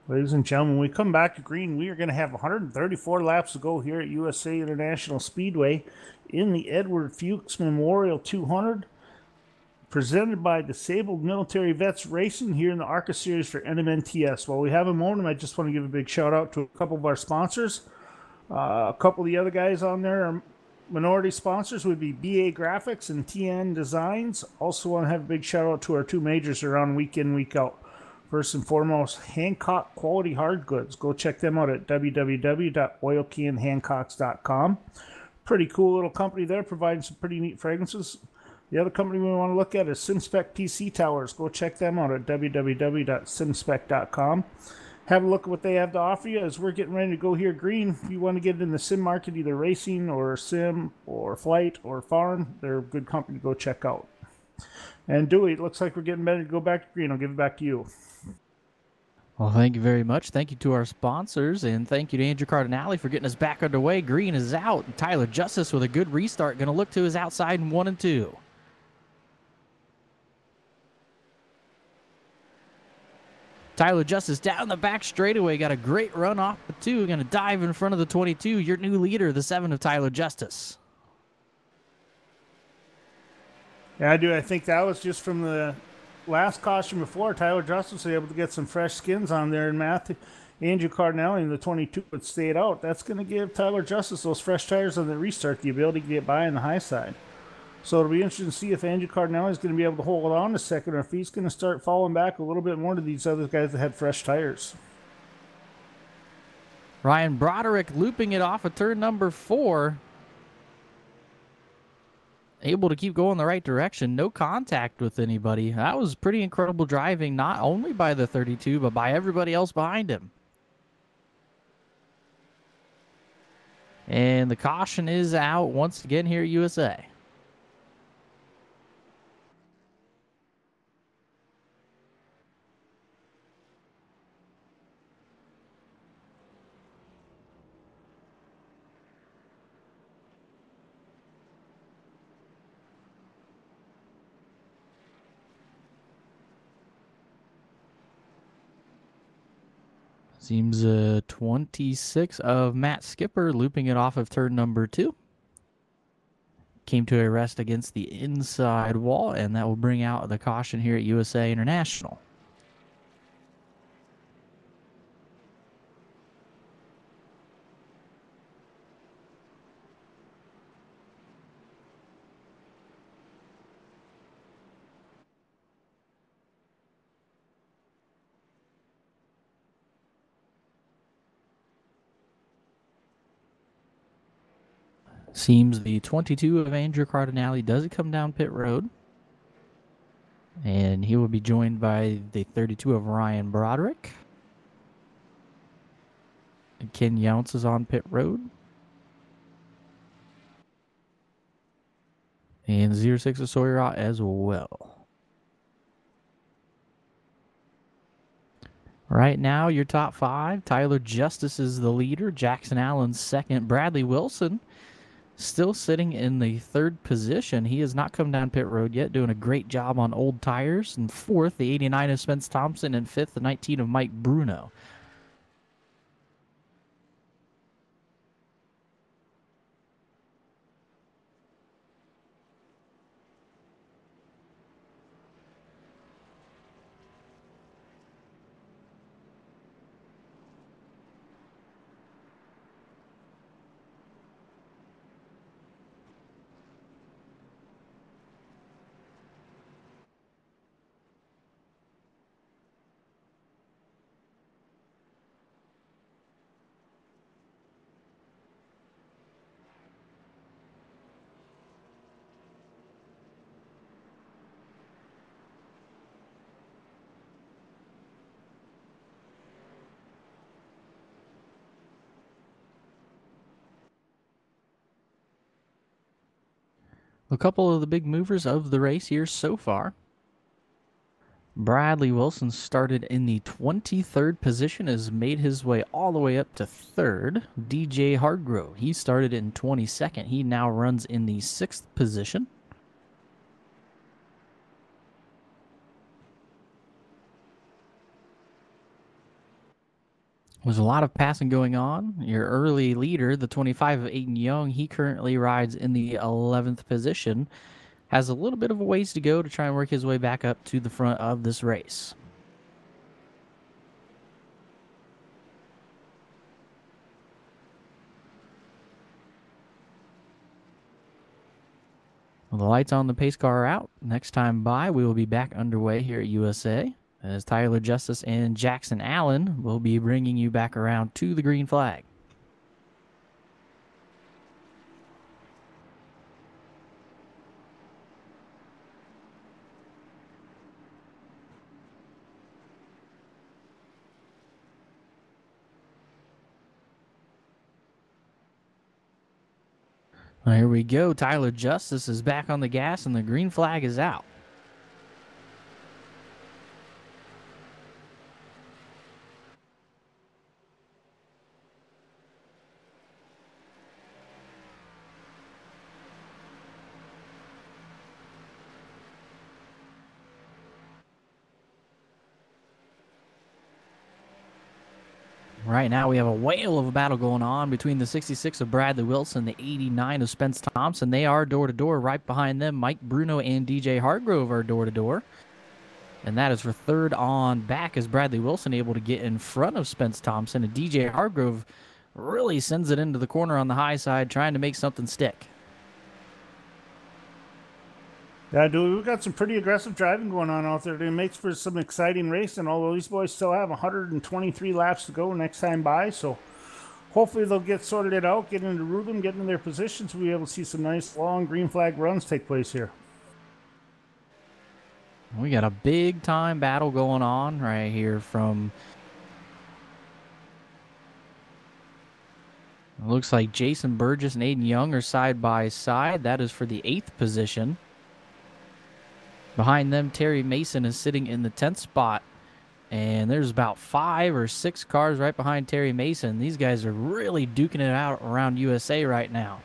Ladies and gentlemen, when we come back to green, we are going to have 134 laps to go here at USA International Speedway in the Edward Fuchs Memorial 200, presented by Disabled Military Vets Racing here in the ARCA Series for NMNTS. While we have a moment, I just want to give a big shout out to a couple of our sponsors. A couple of the other guys on there are minority sponsors would be BA Graphics and TN Designs. Also want to have a big shout out to our two majors around week in, week out. First and foremost, Hancock Quality Hard Goods. Go check them out at www.oilkeyandhancocks.com. Pretty cool little company there, providing some pretty neat fragrances. The other company we want to look at is SimSpec PC Towers. Go check them out at www.simspec.com. Have a look at what they have to offer you as we're getting ready to go here green. If you want to get in the sim market, either racing or sim or flight or farm, they're a good company to go check out. And Dewey, it looks like we're getting ready to go back to green. I'll give it back to you. Well, thank you very much. Thank you to our sponsors, and thank you to Andrew Cardinale for getting us back underway. Green is out, and Tyler Justice with a good restart, going to look to his outside in 1 and 2. Tyler Justice down the back straightaway, got a great run off the 2, going to dive in front of the 22. Your new leader, the 7 of Tyler Justice. Yeah, I do. I think that was just from the last caution before. Tyler Justice was able to get some fresh skins on there, and Andrew Cardinale in the 22 would stay it out. That's going to give Tyler Justice those fresh tires on the restart, the ability to get by on the high side. So it'll be interesting to see if Andrew Cardinale is going to be able to hold on a second, or if he's going to start falling back a little bit more to these other guys that had fresh tires. Ryan Broderick looping it off of turn number 4. Able to keep going the right direction. No contact with anybody. That was pretty incredible driving, not only by the 32, but by everybody else behind him. And the caution is out once again here at USA. Seems 26 of Matt Skipper looping it off of turn number 2. Came to a rest against the inside wall, and that will bring out the caution here at USA International. Seems the 22 of Andrew Cardinale does come down pit road. And he will be joined by the 32 of Ryan Broderick. And Ken Younce is on pit road. And 06 of Sawyer as well. Right now, your top 5. Tyler Justice is the leader. Jackson Allen second. Bradley Wilson still sitting in the 3rd position. He has not come down pit road yet, doing a great job on old tires. And 4th, the 89 of Spence Thompson. And 5th, the 19 of Mike Bruno. A couple of the big movers of the race here so far. Bradley Wilson started in the 23rd position, has made his way all the way up to 3rd. DJ Hardgrove, he started in 22nd. He now runs in the 6th position. There's a lot of passing going on. Your early leader, the 25 of Aiden Young, he currently rides in the 11th position. Has a little bit of a ways to go to try and work his way back up to the front of this race. Well, the lights on the pace car are out. Next time by, we will be back underway here at USA. As Tyler Justice and Jackson Allen will be bringing you back around to the green flag. Well, here we go. Tyler Justice is back on the gas and the green flag is out. Right now, we have a whale of a battle going on between the 66 of Bradley Wilson, the 89 of Spence Thompson. They are door-to-door. Right behind them, Mike Bruno and DJ Hargrove are door-to-door. And that is for 3rd on back as Bradley Wilson able to get in front of Spence Thompson. And DJ Hargrove really sends it into the corner on the high side, trying to make something stick. Yeah, dude, we've got some pretty aggressive driving going on out there. It makes for some exciting racing, although these boys still have 123 laps to go next time by. So hopefully they'll get sorted it out, get into rhythm, get in their positions. We'll be able to see some nice long green flag runs take place here. We got a big time battle going on right here from... It looks like Jason Burgess and Aiden Young are side by side. That is for the 8th position. Behind them, Terry Mason is sitting in the 10th spot. And there's about 5 or 6 cars right behind Terry Mason. These guys are really duking it out around USA right now.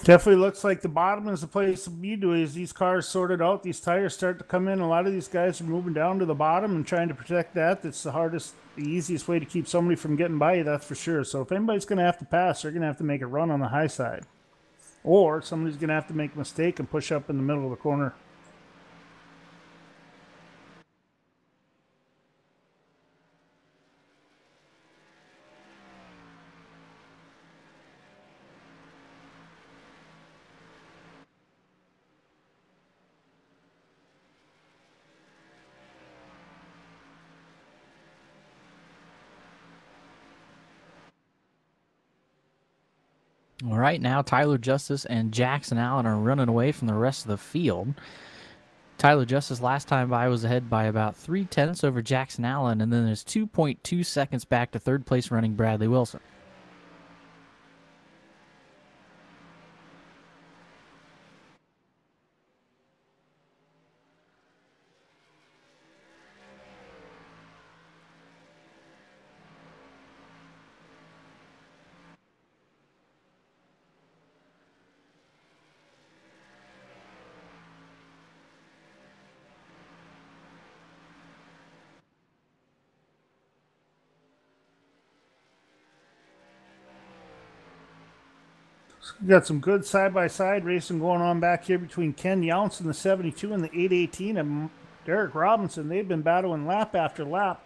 Definitely looks like the bottom is the place to be doing as these cars sorted out. These tires start to come in. A lot of these guys are moving down to the bottom and trying to protect that. That's the hardest, the easiest way to keep somebody from getting by you, that's for sure. So if anybody's going to have to pass, they're going to have to make a run on the high side. Or somebody's going to have to make a mistake and push up in the middle of the corner. All right, now Tyler Justice and Jackson Allen are running away from the rest of the field. Tyler Justice last time by was ahead by about 3/10 over Jackson Allen, and then there's 2.2 seconds back to third place running Bradley Wilson. We got some good side-by-side racing going on back here between Ken Younce in the 72 and the 818 and Derek Robinson. They've been battling lap after lap,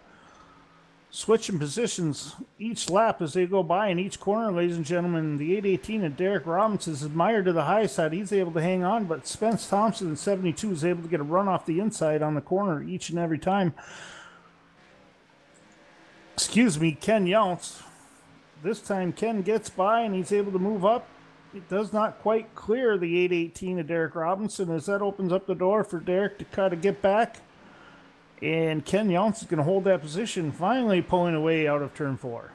switching positions each lap as they go by in each corner, ladies and gentlemen. The 818 and Derek Robinson is admired to the high side. He's able to hang on, but Spence Thompson in 72 is able to get a run off the inside on the corner each and every time. Excuse me, Ken Younce. This time Ken gets by and he's able to move up. It does not quite clear the 818 of Derek Robinson as that opens up the door for Derek to kind of get back. And Ken Younce is going to hold that position, finally pulling away out of turn 4.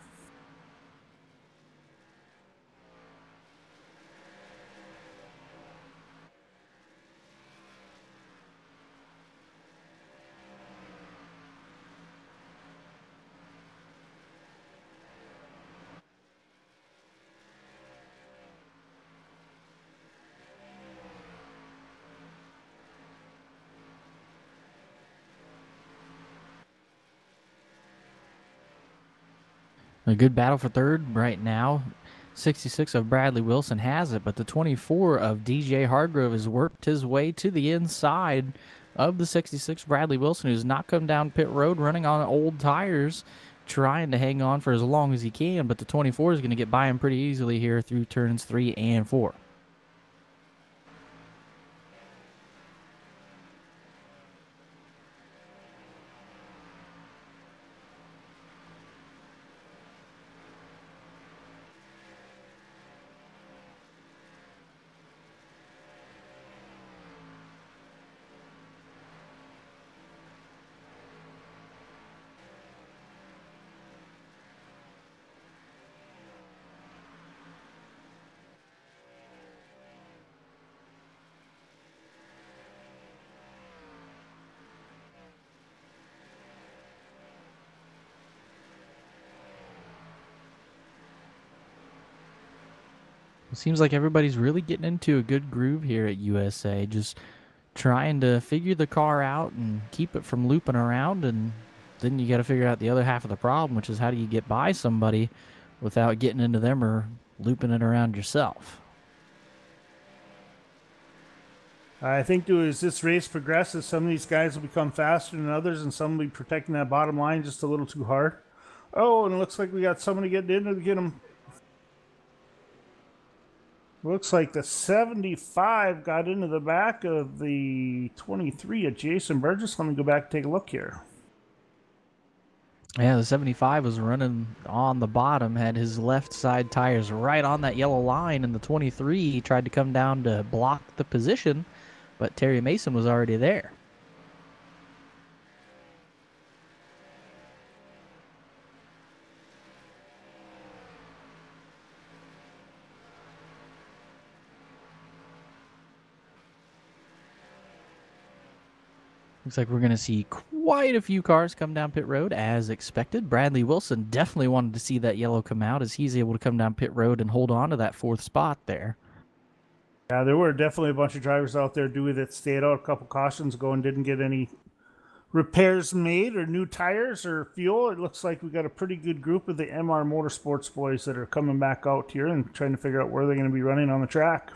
A good battle for third right now. 66 of Bradley Wilson has it, but the 24 of DJ Hargrove has worked his way to the inside of the 66 Bradley Wilson, who's not come down pit road running on old tires, trying to hang on for as long as he can, but the 24 is going to get by him pretty easily here through turns 3 and 4. It seems like everybody's really getting into a good groove here at USA, just trying to figure the car out and keep it from looping around, and then you got to figure out the other half of the problem, which is how do you get by somebody without getting into them or looping it around yourself. I think, as this race progresses, some of these guys will become faster than others, and some will be protecting that bottom line just a little too hard. Oh, and it looks like we got somebody getting in to get him. Looks like the 75 got into the back of the 23 of Jason Burgess. Let me go back and take a look here. Yeah, the 75 was running on the bottom, had his left side tires right on that yellow line, and the 23 he tried to come down to block the position, but Terry Mason was already there. Looks like we're going to see quite a few cars come down pit road as expected. Bradley Wilson definitely wanted to see that yellow come out as he's able to come down pit road and hold on to that 4th spot there. Yeah, there were definitely a bunch of drivers out there, Dewey, that stayed out a couple cautions ago and didn't get any repairs made or new tires or fuel. It looks like we got a pretty good group of the MR Motorsports boys that are coming back out here and trying to figure out where they're going to be running on the track.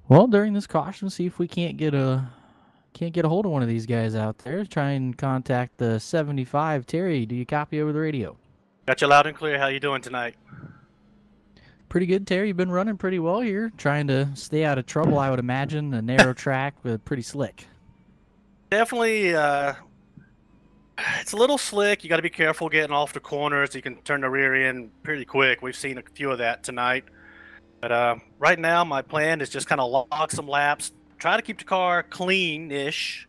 Well, during this caution, see if we can't get a hold of one of these guys out there. Try and contact the 75. Terry, do you copy over the radio? Got you loud and clear. How you doing tonight? Pretty good, Terry. You've been running pretty well here. Trying to stay out of trouble, I would imagine. A narrow track, but pretty slick. Definitely, it's a little slick. You got to be careful getting off the corners. You can turn the rear end pretty quick. We've seen a few of that tonight. But right now, my plan is just kind of log some laps, try to keep the car clean-ish.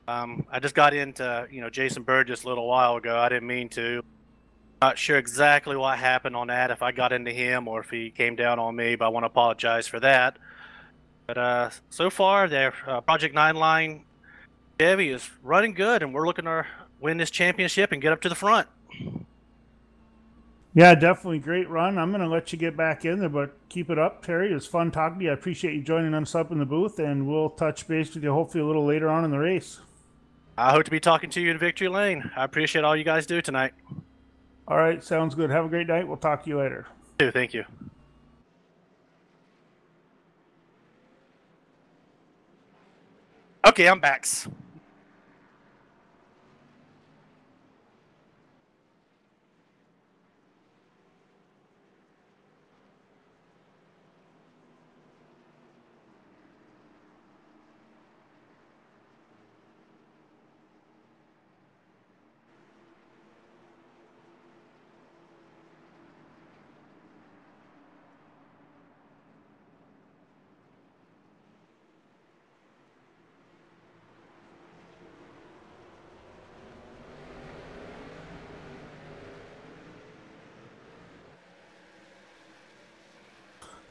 I just got into, Jason Burgess a little while ago. I didn't mean to. Not sure exactly what happened on that, if I got into him or if he came down on me, but I want to apologize for that. But so far, their Project 9 line Chevy is running good, and we're looking to win this championship and get up to the front. Yeah, definitely great run. I'm going to let you get back in there, but keep it up, Terry. It was fun talking to you. I appreciate you joining us up in the booth, and we'll touch base with you hopefully a little later on in the race. I hope to be talking to you in Victory Lane. I appreciate all you guys do tonight. All right, sounds good. Have a great night. We'll talk to you later. Thank you. Okay, I'm back.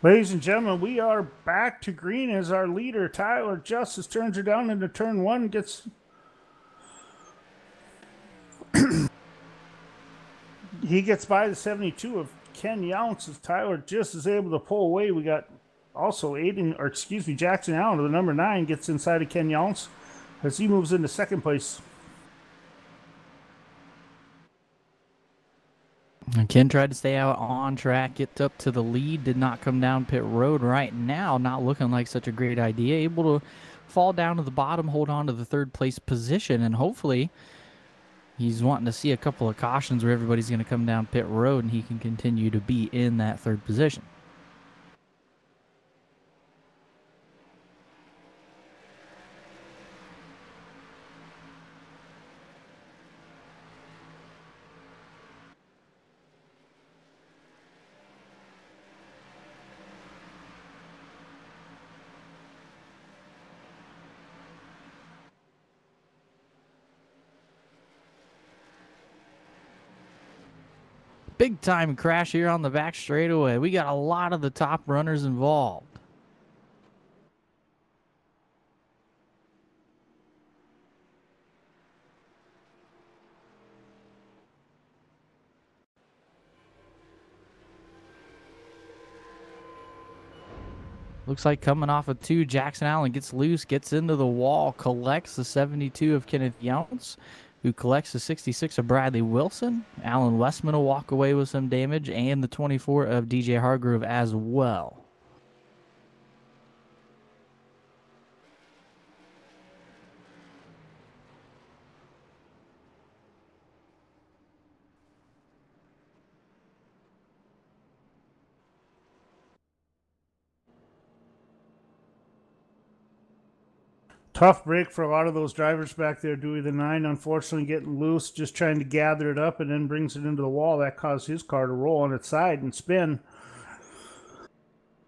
Ladies and gentlemen, we are back to green as our leader, Tyler Justice, turns her down into turn one, gets... he gets by the 72 of Ken Younce as Tyler just is able to pull away. We got also Jackson Allen to the number 9 gets inside of Ken Younce as he moves into second place. And Ken tried to stay out on track, get up to the lead, did not come down pit road right now. Not looking like such a great idea. Able to fall down to the bottom, hold on to the third place position, and hopefully he's wanting to see a couple of cautions where everybody's going to come down pit road and he can continue to be in that third position. Big time crash here on the back straightaway. We got a lot of the top runners involved. Looks like coming off of 2, Jackson Allen gets loose, gets into the wall, collects the 72 of Kenneth Younce, who collects the 66 of Bradley Wilson. Alan Westman will walk away with some damage, and the 24 of DJ Hargrove as well. Tough break for a lot of those drivers back there. Dewey the 9, unfortunately, getting loose, just trying to gather it up and then brings it into the wall. That caused his car to roll on its side and spin.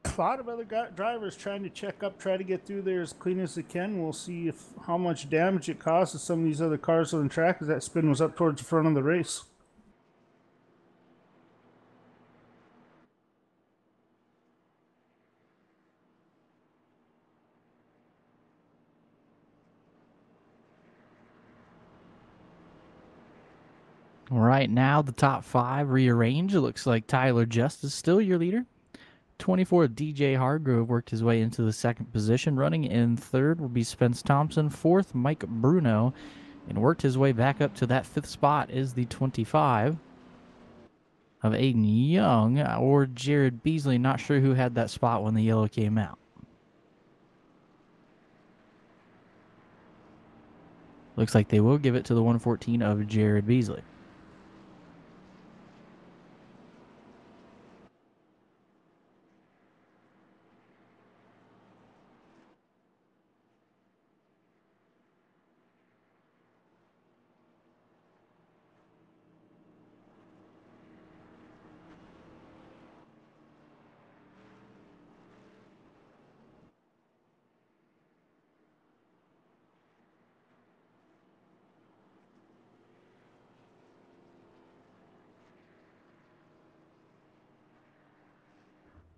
A lot of other drivers trying to check up, try to get through there as clean as they can. We'll see how much damage it causes some of these other cars on the track as that spin was up towards the front of the race. Right now, the top 5 rearranged. It looks like Tyler Justice still your leader. 24 DJ Hargrove worked his way into the second position. Running in third will be Spence Thompson. Fourth, Mike Bruno. And worked his way back up to that 5th spot is the 25 of Aiden Young or Jared Beasley. Not sure who had that spot when the yellow came out. Looks like they will give it to the 114 of Jared Beasley.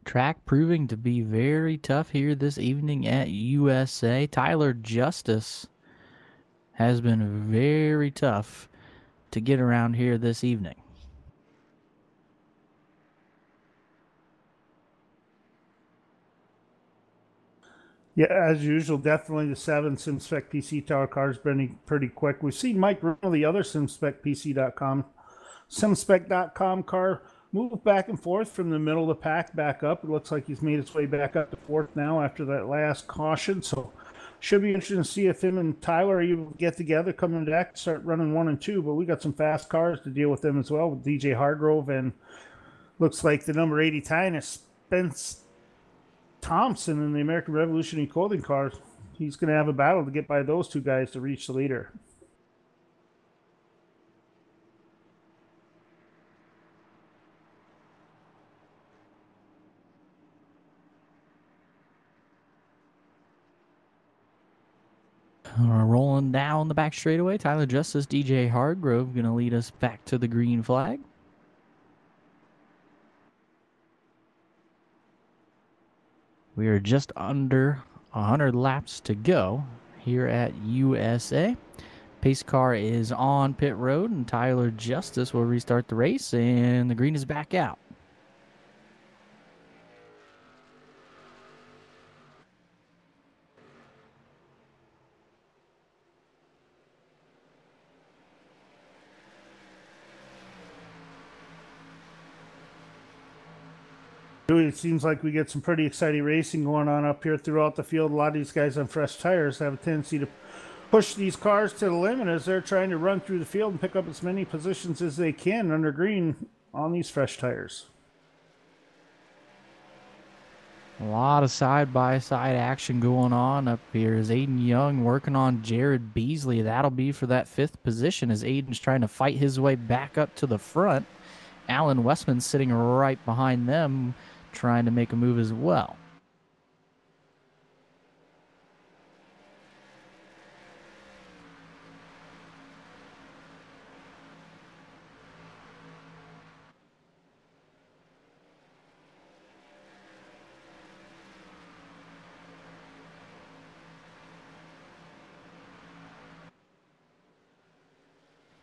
Track proving to be very tough here this evening at USA. Tyler Justice has been very tough to get around here this evening. Yeah, as usual, definitely the 7 SimSpec PC Tower cars been pretty quick. We've seen Mike Runnell, the other SimSpec.com car, move back and forth from the middle of the pack back up. It looks like he's made his way back up to fourth now after that last caution. So should be interesting to see if him and Tyler even get together, come in back, start running 1 and 2. But we got some fast cars to deal with them as well with DJ Hargrove, and looks like the number 80 Tyne Spence Thompson in the American Revolutionary Clothing car. He's going to have a battle to get by those two guys to reach the leader. Rolling down the back straightaway, Tyler Justice, DJ Hargrove going to lead us back to the green flag. We are just under 100 laps to go here at USA. Pace car is on pit road, and Tyler Justice will restart the race, and the green is back out. It seems like we get some pretty exciting racing going on up here throughout the field. A lot of these guys on fresh tires have a tendency to push these cars to the limit as they're trying to run through the field and pick up as many positions as they can under green on these fresh tires. A lot of side-by-side action going on up here as Aiden Young working on Jared Beasley. That'll be for that 5th position as Aiden's trying to fight his way back up to the front. Alan Westman sitting right behind them, trying to make a move as well.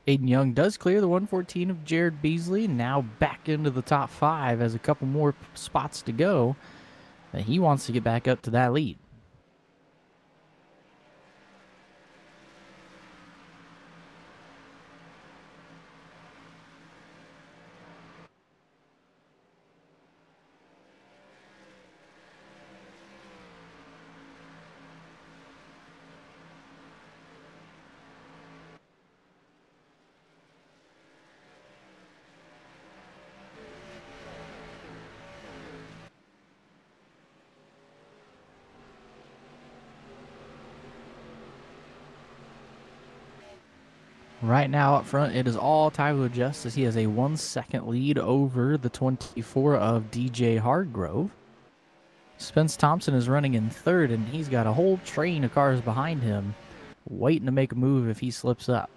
Aiden Young does clear the 114 of Jared Beasley, now back into the top 5 as a couple more spots to go. He wants to get back up to that lead. Right now up front, it is all Tyler Justice. He has a 1-second lead over the 24 of DJ Hargrove. Spence Thompson is running in 3rd, and he's got a whole train of cars behind him waiting to make a move if he slips up.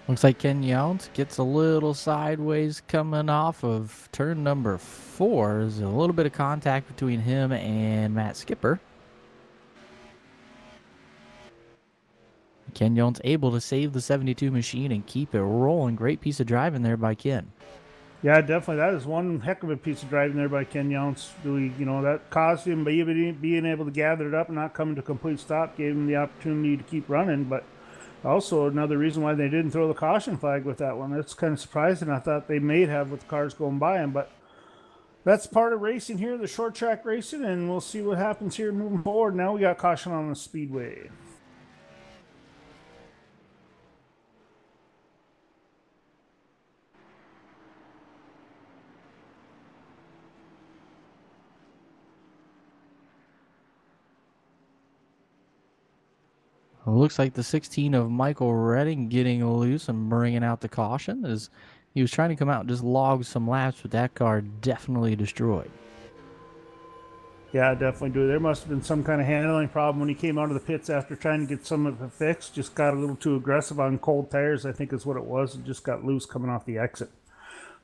Looks like Ken Yount gets a little sideways coming off of turn number 4. There's a little bit of contact between him and Matt Skipper. Ken Yount's able to save the 72 machine and keep it rolling. Great piece of driving there by Ken. Yeah, definitely. That is one heck of a piece of driving there by Ken Younts. Really, that caused him being able to gather it up and not come to complete stop, gave him the opportunity to keep running. But also another reason why they didn't throw the caution flag with that one. That's kind of surprising. I thought they may have with the cars going by him, but that's part of racing here, the short track racing, and we'll see what happens here moving forward. Now we got caution on the speedway. Looks like the 16 of Michael Redding getting loose and bringing out the caution as he was trying to come out and just log some laps, but that car definitely destroyed. Yeah, definitely do. There must have been some kind of handling problem when he came out of the pits after trying to get some of it fixed. Just got a little too aggressive on cold tires, I think is what it was. It just got loose coming off the exit.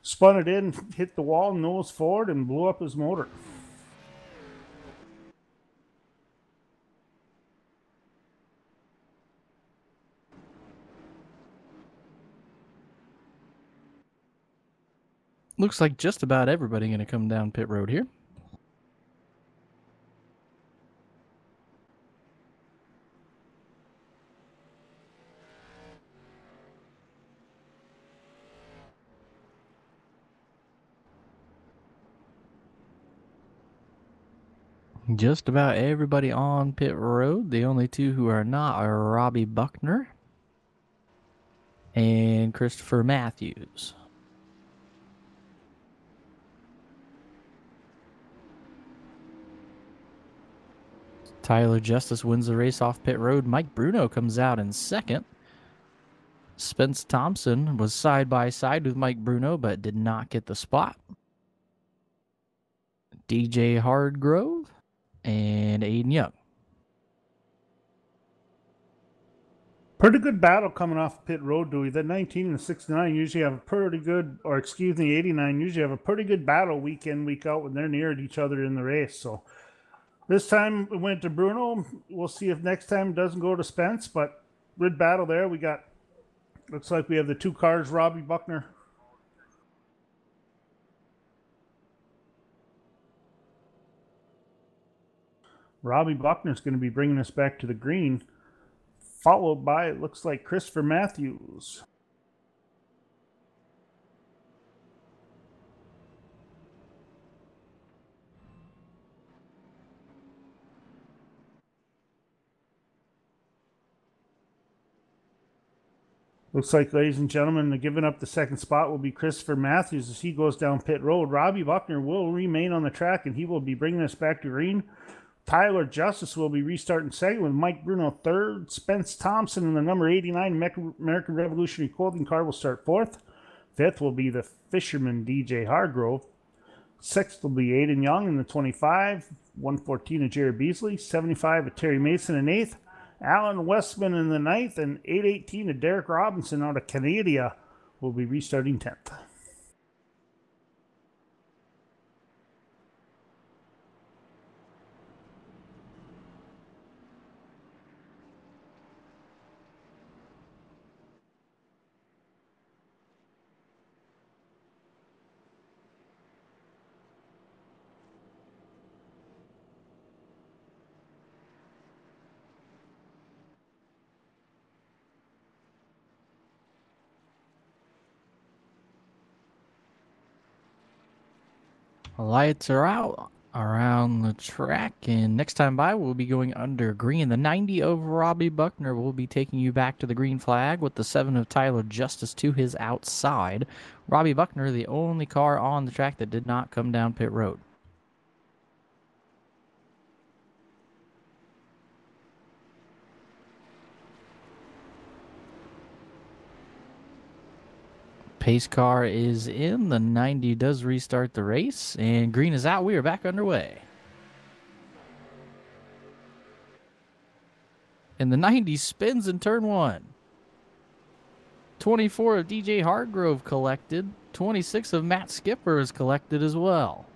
Spun it in, hit the wall, nose forward, and blew up his motor. Looks like just about everybody going to come down pit road here. Just about everybody on pit road. The only two who are not are Robbie Buckner and Christopher Matthews. Tyler Justice wins the race off pit road. Mike Bruno comes out in second. Spence Thompson was side by side with Mike Bruno, but did not get the spot. DJ Hardgrove and Aiden Young. Pretty good battle coming off pit road, Dewey. The 19 and the 69 usually have a pretty good, or excuse me, 89 usually have a pretty good battle week in, week out when they're near each other in the race. So this time it went to Bruno. We'll see if next time it doesn't go to Spence, but good battle there. We got, looks like we have the two cars, Robbie Buckner. Robbie Buckner's going to be bringing us back to the green, followed by, it looks like, Christopher Matthews. Looks like, ladies and gentlemen, giving up the second spot will be Christopher Matthews as he goes down pit road. Robbie Buckner will remain on the track, and he will be bringing us back to green. Tyler Justice will be restarting second with Mike Bruno third. Spence Thompson in the number 89 American Revolutionary Clothing car will start fourth. Fifth will be the Fisherman DJ Hargrove. Sixth will be Aiden Young in the 25. 114 of Jared Beasley. 75 of Terry Mason in eighth. Alan Westman in the ninth. And 818 of Derek Robinson out of Canada will be restarting 10th. Lights are out around the track, and next time by we'll be going under green. The 90 of Robbie Buckner will be taking you back to the green flag with the 7 of Tyler Justice to his outside. Robbie Buckner, the only car on the track that did not come down pit road. Pace car is in. The 90 does restart the race, and green is out. We are back underway. And the 90 spins in turn one. 24 of DJ Hargrove collected. 26 of Matt Skipper is collected as well.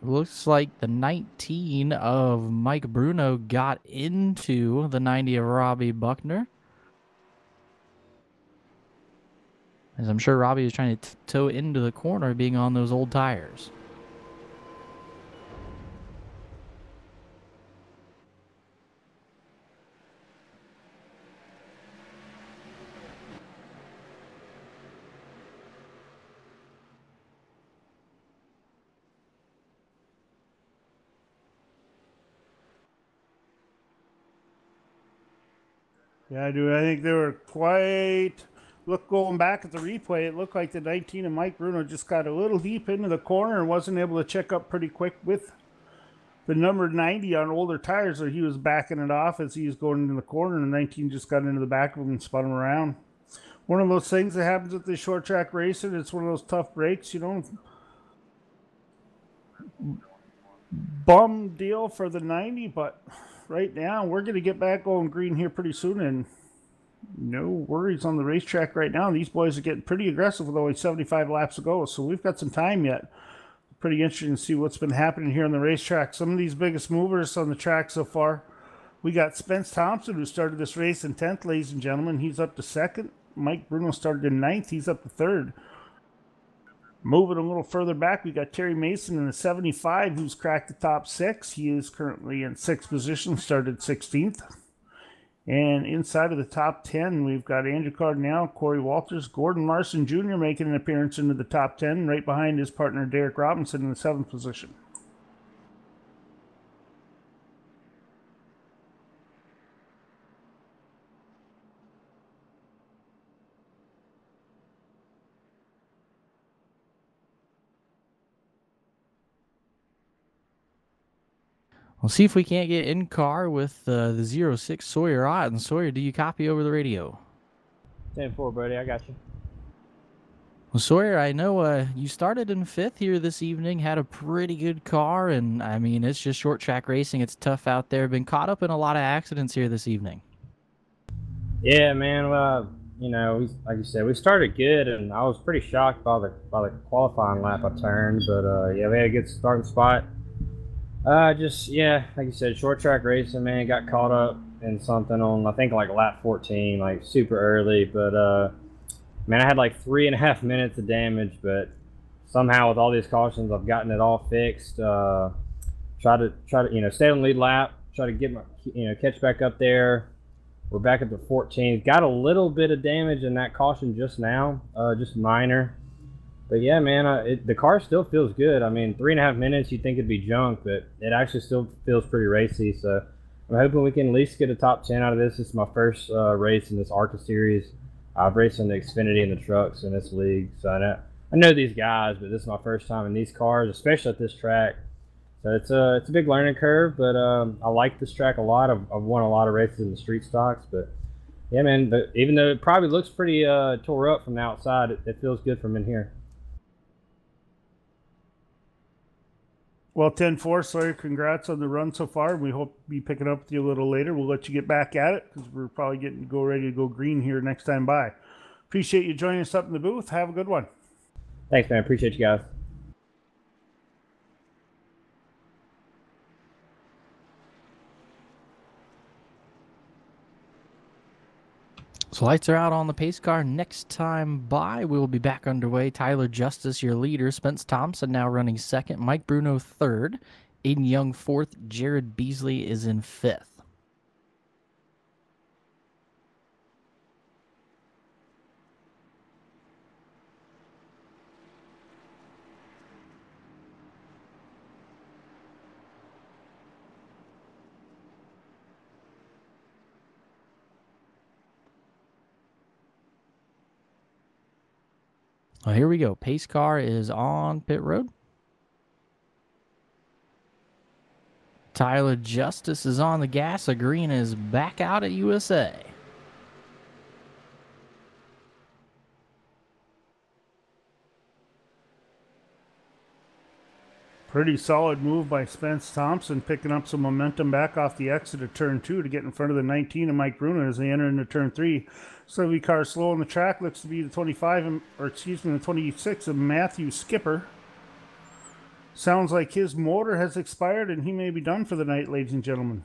Looks like the 19 of Mike Bruno got into the 90 of Robbie Buckner. As I'm sure Robbie was trying to toe into the corner being on those old tires. Yeah, dude, I think they were quite. Look, going back at the replay, it looked like the 19 of Mike Bruno just got a little deep into the corner and wasn't able to check up pretty quick with the number 90 on older tires, so he was backing it off as he was going into the corner, and 19 just got into the back of him and spun him around. One of those things that happens with this short track racing. It's one of those tough breaks, you know. Bum deal for the 90, but right now we're going to get back going green here pretty soon, and no worries on the racetrack right now. These boys are getting pretty aggressive with only 75 laps to go, so we've got some time yet. Pretty interesting to see what's been happening here on the racetrack. Some of these biggest movers on the track so far. We got Spence Thompson, who started this race in 10th, ladies and gentlemen. He's up to 2nd. Mike Bruno started in 9th. He's up to 3rd. Moving a little further back, we got Terry Mason in the 75, who's cracked the top 6. He is currently in 6th position, started 16th. And inside of the top 10, we've got Andrew Cardinale, Corey Walters, Gordon Larson Jr. making an appearance into the top 10, right behind his partner Derek Robinson in the 7th position. We'll see if we can't get in car with the 06 Sawyer Otten. Sawyer, do you copy over the radio? 10-4, buddy. I got you. Well, Sawyer, I know you started in 5th here this evening, had a pretty good car, and I mean, it's just short track racing. It's tough out there. Been caught up in a lot of accidents here this evening. Yeah, man. Well, you know, like you said, we started good, and I was pretty shocked by the qualifying lap I turned. But yeah, we had a good starting spot. Just yeah, like you said, short track racing, man. Got caught up in something on I think like lap 14, like super early. But man, I had like 3.5 minutes of damage, but somehow with all these cautions, I've gotten it all fixed. Try to stay on the lead lap. Try to get my catch back up there. We're back up to 14. Got a little bit of damage in that caution just now, just minor. But yeah, man, the car still feels good. I mean, 3.5 minutes, you'd think it'd be junk, but it actually still feels pretty racy. So I'm hoping we can at least get a top 10 out of this. This is my first race in this ARCA series. I've raced in the Xfinity and the trucks in this league. So I know these guys, but this is my first time in these cars, especially at this track. So it's a big learning curve, but I like this track a lot. I've won a lot of races in the street stocks, but yeah, man, even though it probably looks pretty tore up from the outside, it feels good from in here. Well, 10-4, Sawyer, congrats on the run so far. We hope to be picking up with you a little later. We'll let you get back at it because we're probably getting to go ready to go green here next time by. Appreciate you joining us up in the booth. Have a good one. Thanks, man. Appreciate you guys. So lights are out on the pace car. Next time by, we will be back underway. Tyler Justice, your leader. Spence Thompson now running 2nd. Mike Bruno 3rd. Aiden Young 4th. Jared Beasley is in 5th. Well, here we go. Pace car is on pit road. Tyler Justice is on the gas. Green is back out at USA. Pretty solid move by Spence Thompson, picking up some momentum back off the exit of turn 2 to get in front of the 19 of Mike Bruno as they enter into turn 3. So car slow on the track, looks to be the 25, or excuse me, the 26 of Matthew Skipper. Sounds like his motor has expired and he may be done for the night, ladies and gentlemen.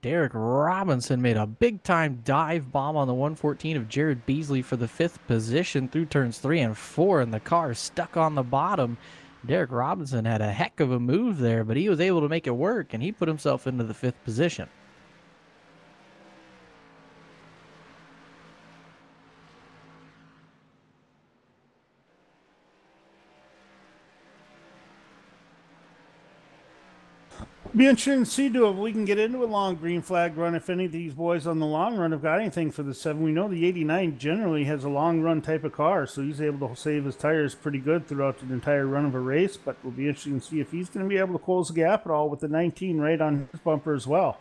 Derek Robinson made a big-time dive bomb on the 114 of Jared Beasley for the 5th position through turns 3 and 4, and the car stuck on the bottom. Derek Robinson had a heck of a move there, but he was able to make it work, and he put himself into the 5th position. Be interesting to see, if we can get into a long green flag run, if any of these boys on the long run have got anything for the 7. We know the 89 generally has a long run type of car, so he's able to save his tires pretty good throughout the entire run of a race, but we'll be interesting to see if he's going to be able to close the gap at all with the 19 right on his bumper as well.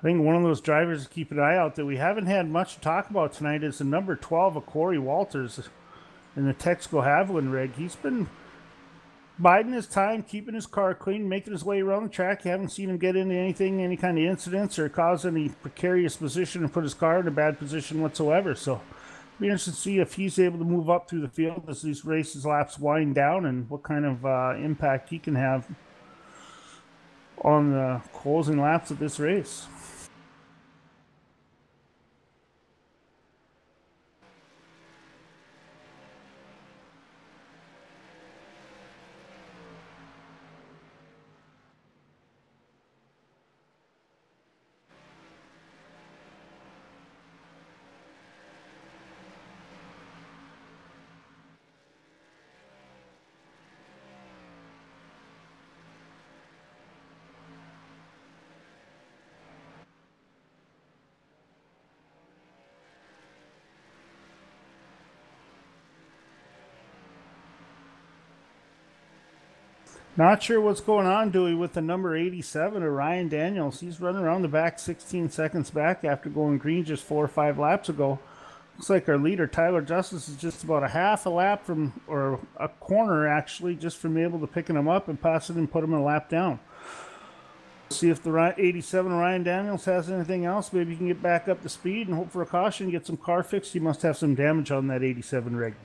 I think one of those drivers to keep an eye out that we haven't had much to talk about tonight is the number 12 of Corey Walters in the Texaco Haviland rig. He's been biding his time, keeping his car clean, making his way around the track. You haven't seen him get into anything, any kind of incidents or cause any precarious position and put his car in a bad position whatsoever. So it'll be interesting to see if he's able to move up through the field as these races laps wind down and what kind of impact he can have on the closing laps of this race. Not sure what's going on, Dewey, with the number 87 of Ryan Daniels. He's running around the back 16 seconds back after going green just 4 or 5 laps ago. Looks like our leader, Tyler Justice, is just about a half a lap from, or a corner actually, just from able to picking him up and passing him and put him a lap down. See if the 87 Ryan Daniels has anything else. Maybe he can get back up to speed and hope for a caution, get some car fixed. He must have some damage on that 87 rig.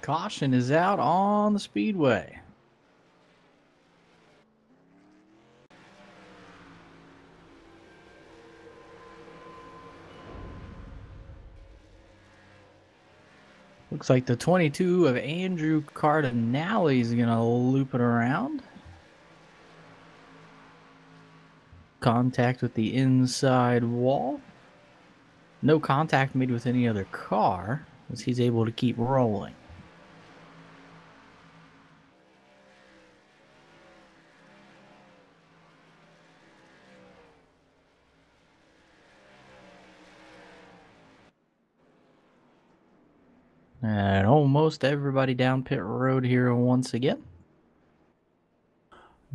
Caution is out on the speedway. Looks like the 22 of Andrew Cardinale is going to loop it around. Contact with the inside wall. No contact made with any other car as he's able to keep rolling. And almost everybody down pit road here once again.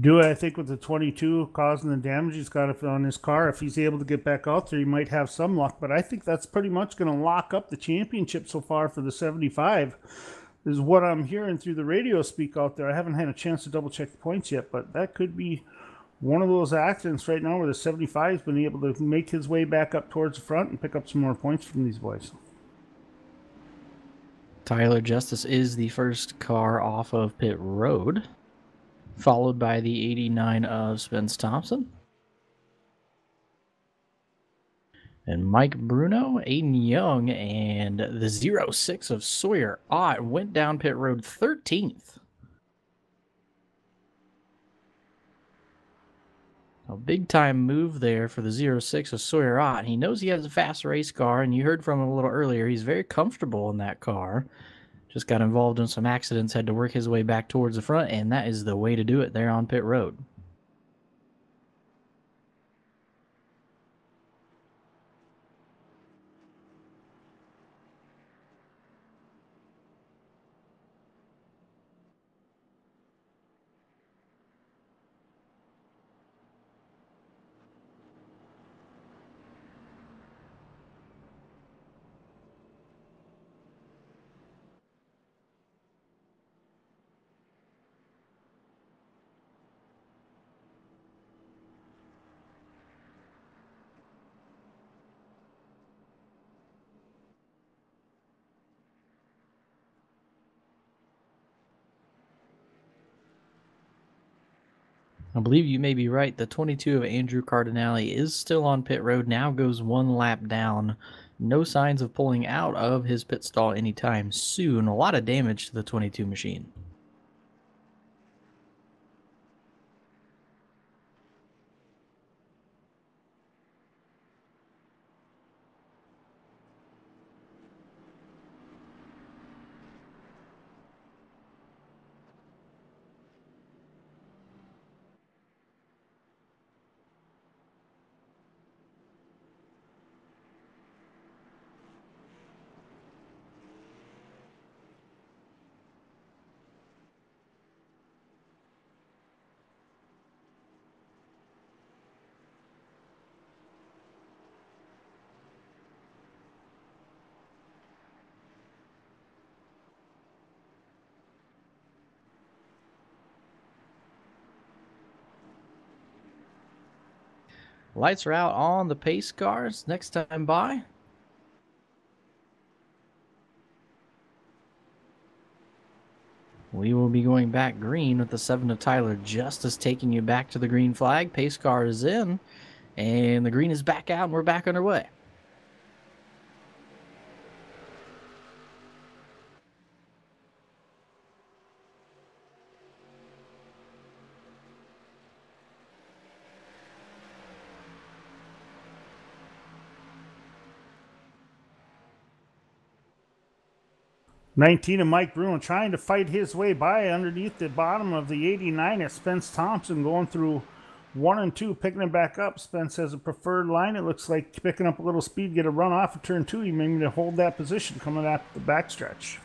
I think with the 22 causing the damage he's got on his car, if he's able to get back out there, he might have some luck. But I think that's pretty much going to lock up the championship so far for the 75, is what I'm hearing through the radio speak out there. I haven't had a chance to double check the points yet, but that could be one of those accidents right now where the 75's been able to make his way back up towards the front and pick up some more points from these boys. Tyler Justice is the first car off of pit road, followed by the 89 of Spence Thompson. And Mike Bruno, Aiden Young, and the 06 of Sawyer Ott went down pit road 13th. A big-time move there for the 06 of Sawyer Ott. He knows he has a fast race car, and you heard from him a little earlier. He's very comfortable in that car. Just got involved in some accidents, had to work his way back towards the front, and that is the way to do it there on pit road. I believe you may be right. The 22 of Andrew Cardinale is still on pit road, now goes one lap down. No signs of pulling out of his pit stall anytime soon. A lot of damage to the 22 machine. Lights are out on the pace cars. Next time by. We will be going back green with the 7 of Tyler Justice taking you back to the green flag. Pace car is in, and the green is back out, and we're back underway. '19 of Mike Bruno trying to fight his way by underneath the bottom of the 89 at Spence Thompson, going through 1 and 2, picking it back up. Spence has a preferred line. It looks like picking up a little speed, get a run off of turn 2. He may need to hold that position coming at the backstretch.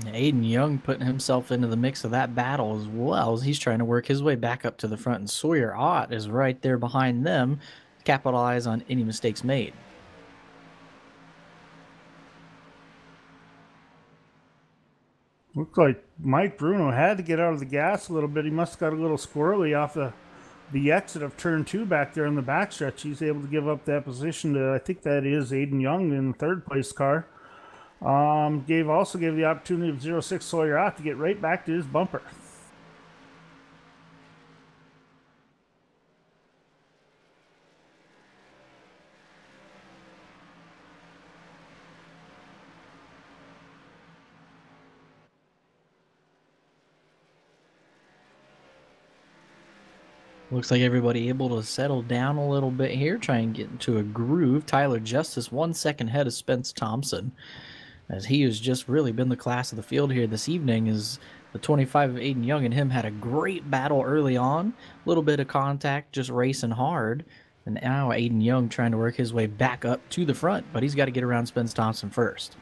Aiden Young putting himself into the mix of that battle as well as he's trying to work his way back up to the front, and Sawyer Ott is right there behind them to capitalize on any mistakes made. Looks like Mike Bruno had to get out of the gas a little bit. He must have got a little squirrely off the exit of turn 2 back there in the backstretch. He's able to give up that position to, I think that is Aiden Young in the third place car. Also gave the opportunity of 06 Sawyer Ott to get right back to his bumper. Looks like everybody able to settle down a little bit here, try and get into a groove. Tyler Justice 1 second ahead of Spence Thompson, as he has just really been the class of the field here this evening. Is the 25 of Aiden Young and him had a great battle early on, a little bit of contact, just racing hard, and now Aiden Young trying to work his way back up to the front, but he's got to get around Spence Thompson first.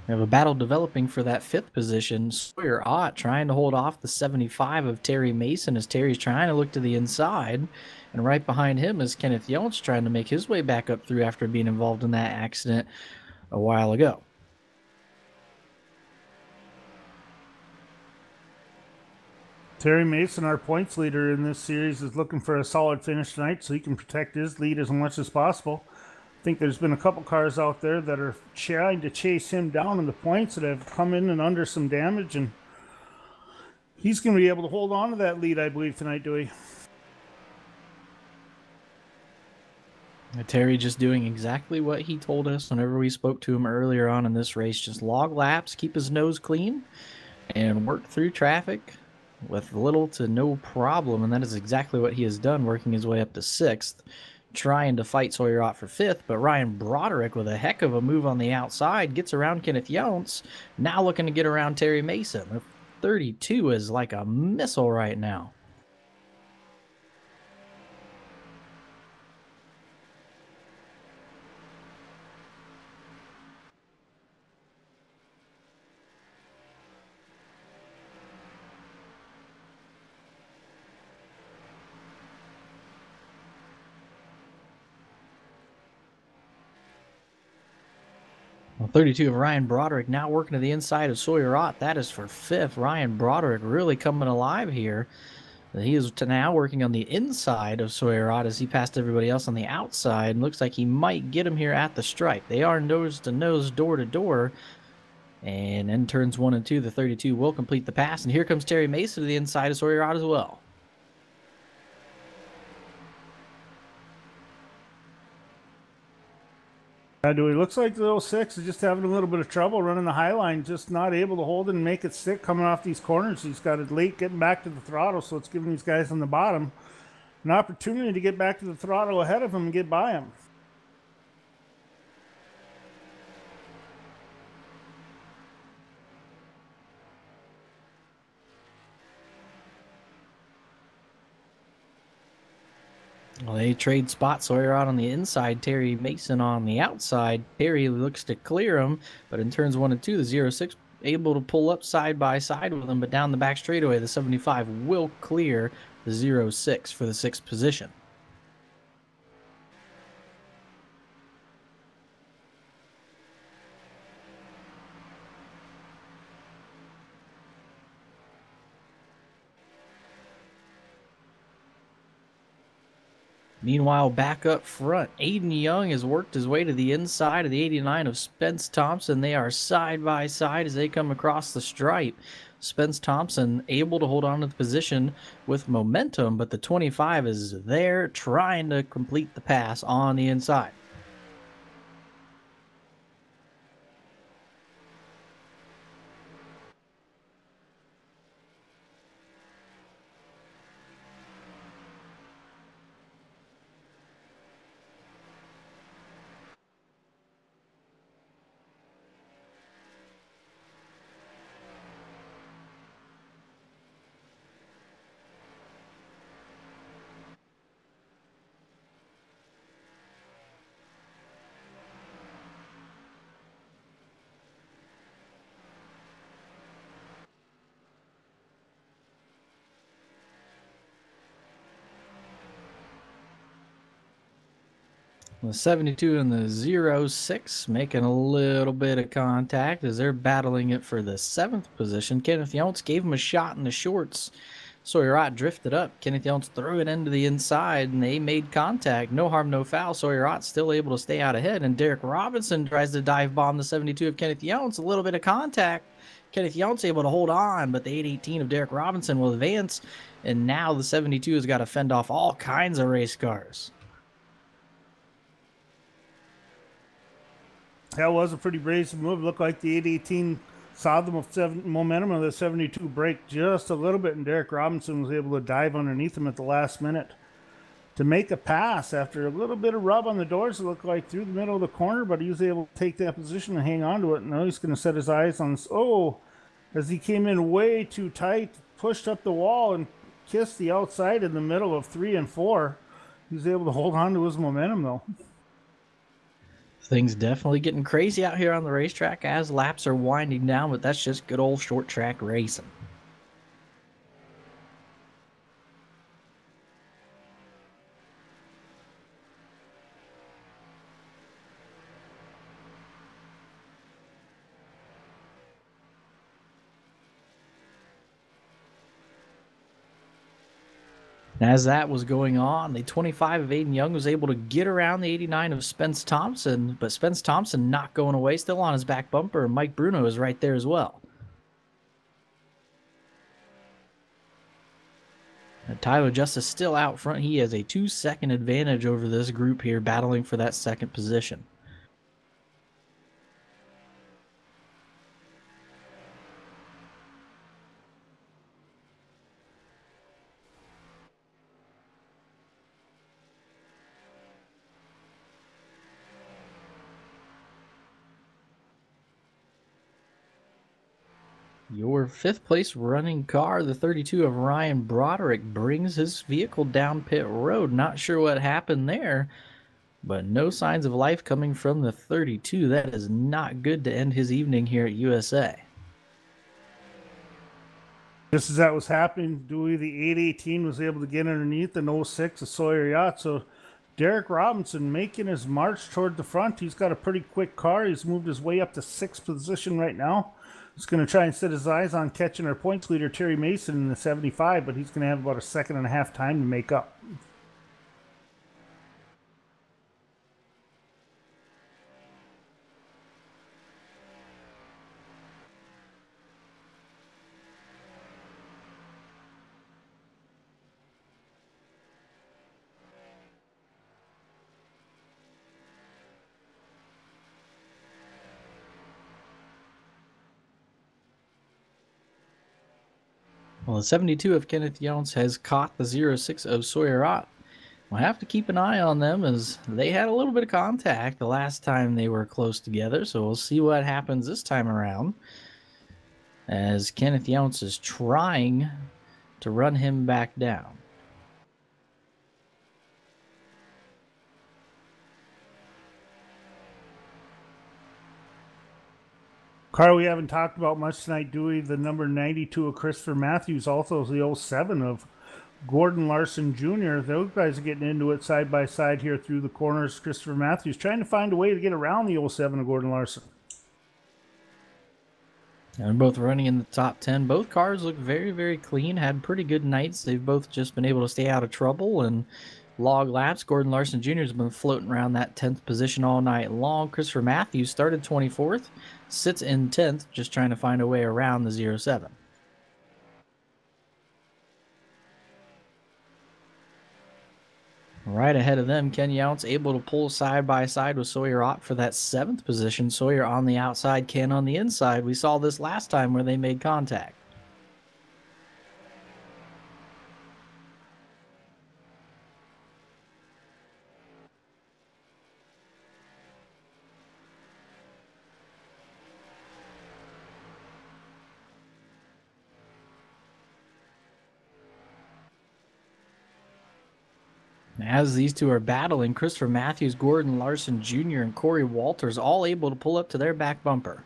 We have a battle developing for that 5th position. Sawyer Ott trying to hold off the 75 of Terry Mason as Terry's trying to look to the inside. And right behind him is Kenneth Yelch trying to make his way back up through after being involved in that accident a while ago. Terry Mason, our points leader in this series, is looking for a solid finish tonight so he can protect his lead as much as possible. I think there's been a couple cars out there that are trying to chase him down in the points that have come in and under some damage, and he's going to be able to hold on to that lead, I believe, tonight, Dewey. Terry just doing exactly what he told us whenever we spoke to him earlier on in this race. Just log laps, keep his nose clean, and work through traffic with little to no problem. And that is exactly what he has done, working his way up to 6th, trying to fight Sawyer for 5th. But Ryan Broderick, with a heck of a move on the outside, gets around Kenneth Younts, now looking to get around Terry Mason. The 32 is like a missile right now. Well, 32 of Ryan Broderick now working to the inside of Sawyer Ott. That is for 5th. Ryan Broderick really coming alive here. He is now working on the inside of Sawyer Ott as he passed everybody else on the outside. And looks like he might get him here at the stripe. They are nose to nose, door to door. And in turns 1 and 2, the 32 will complete the pass. And here comes Terry Mason to the inside of Sawyer Ott as well. Dewey, looks like the 06 is just having a little bit of trouble running the high line, just not able to hold it and make it stick coming off these corners. He's got it late getting back to the throttle, so it's giving these guys on the bottom an opportunity to get back to the throttle ahead of him and get by him. Well, they trade spots. Sawyer out on the inside, Terry Mason on the outside. Terry looks to clear him, but in turns 1 and 2, the 06 able to pull up side by side with him, but down the back straightaway, the 75 will clear the 06 for the 6th position. Meanwhile, back up front, Aiden Young has worked his way to the inside of the 89 of Spence Thompson. They are side by side as they come across the stripe. Spence Thompson able to hold on to the position with momentum, but the 25 is there trying to complete the pass on the inside. The 72 and the 06 making a little bit of contact as they're battling it for the 7th position. Kenneth Younts gave him a shot in the shorts. Sawyer Ott drifted up. Kenneth Younts threw it into the inside, and they made contact. No harm, no foul. Sawyer Ott still able to stay out ahead, and Derek Robinson tries to dive bomb the 72 of Kenneth Younts. A little bit of contact. Kenneth Younts able to hold on, but the 818 of Derek Robinson will advance, and now the 72 has got to fend off all kinds of race cars. That was a pretty brazen move. Looked like the 818 saw the momentum of the 72 break just a little bit, and Derek Robinson was able to dive underneath him at the last minute to make a pass after a little bit of rub on the doors. It looked like through the middle of the corner, but he was able to take that position and hang on to it. Now he's going to set his eyes on, as he came in way too tight, pushed up the wall and kissed the outside in the middle of 3 and 4. He was able to hold on to his momentum, though. Things definitely getting crazy out here on the racetrack as laps are winding down, but that's just good old short track racing. And as that was going on, the 25 of Aiden Young was able to get around the 89 of Spence Thompson, but Spence Thompson not going away, still on his back bumper, and Mike Bruno is right there as well. And Tyler Justice still out front. He has a 2-second advantage over this group here, battling for that second position. Your 5th place running car, the 32 of Ryan Broderick, brings his vehicle down pit road. Not sure what happened there, but no signs of life coming from the 32. That is not good to end his evening here at USA. Just as that was happening, Dewey, the 818, was able to get underneath an 06 of Sawyer Yacht. So Derek Robinson making his march toward the front. He's got a pretty quick car. He's moved his way up to 6th position right now. He's going to try and set his eyes on catching our points leader, Terry Mason, in the 75, but he's going to have about a 1.5 time to make up. Well, the 72 of Kenneth Younts has caught the 06 of Sawyer Ott. We'll have to keep an eye on them as they had a little bit of contact the last time they were close together, so we'll see what happens this time around as Kenneth Younts is trying to run him back down. Car we haven't talked about much tonight, Dewey, the number 92 of Christopher Matthews, also the 07 of Gordon Larson Jr. Those guys are getting into it side by side here through the corners. Christopher Matthews trying to find a way to get around the 07 of Gordon Larson. And they're both running in the top 10. Both cars look very, very clean, had pretty good nights. They've both just been able to stay out of trouble and log laps. Gordon Larson Jr. has been floating around that 10th position all night long. Christopher Matthews started 24th, sits in 10th, just trying to find a way around the 07. Right ahead of them, Ken Younts able to pull side by side with Sawyer Ott for that 7th position. Sawyer on the outside, Ken on the inside. We saw this last time where they made contact. As these two are battling, Christopher Matthews, Gordon Larson Jr., and Corey Walters all able to pull up to their back bumper.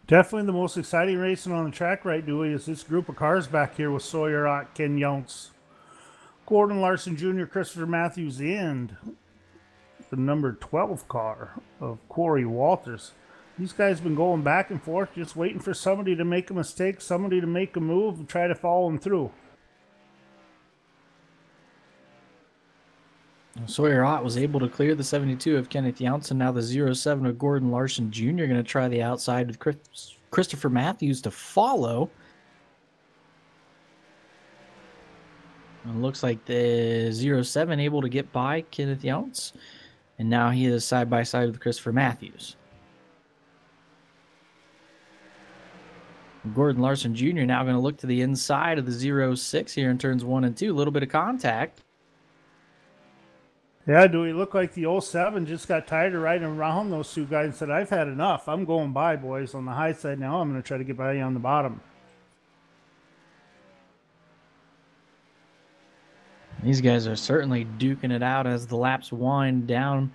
Definitely the most exciting racing on the track right, Dewey, is this group of cars back here with Sawyer Ott, Ken Younts, Gordon Larson Jr., Christopher Matthews, and the number 12 car of Corey Walters. These guys have been going back and forth, just waiting for somebody to make a mistake, somebody to make a move and try to follow them through. Sawyer Ott was able to clear the 72 of Kenneth Younts, and now the 07 of Gordon Larson Jr. going to try the outside with Christopher Matthews to follow. It looks like the 07 able to get by Kenneth Younts. And now he is side by side with Christopher Matthews. Gordon Larson Jr. now going to look to the inside of the 06 here in turns 1 and 2. A little bit of contact. Yeah, do we look like the 07 just got tired of riding around those two guys and said, I've had enough. I'm going by, boys, on the high side now. I'm going to try to get by you on the bottom. These guys are certainly duking it out as the laps wind down.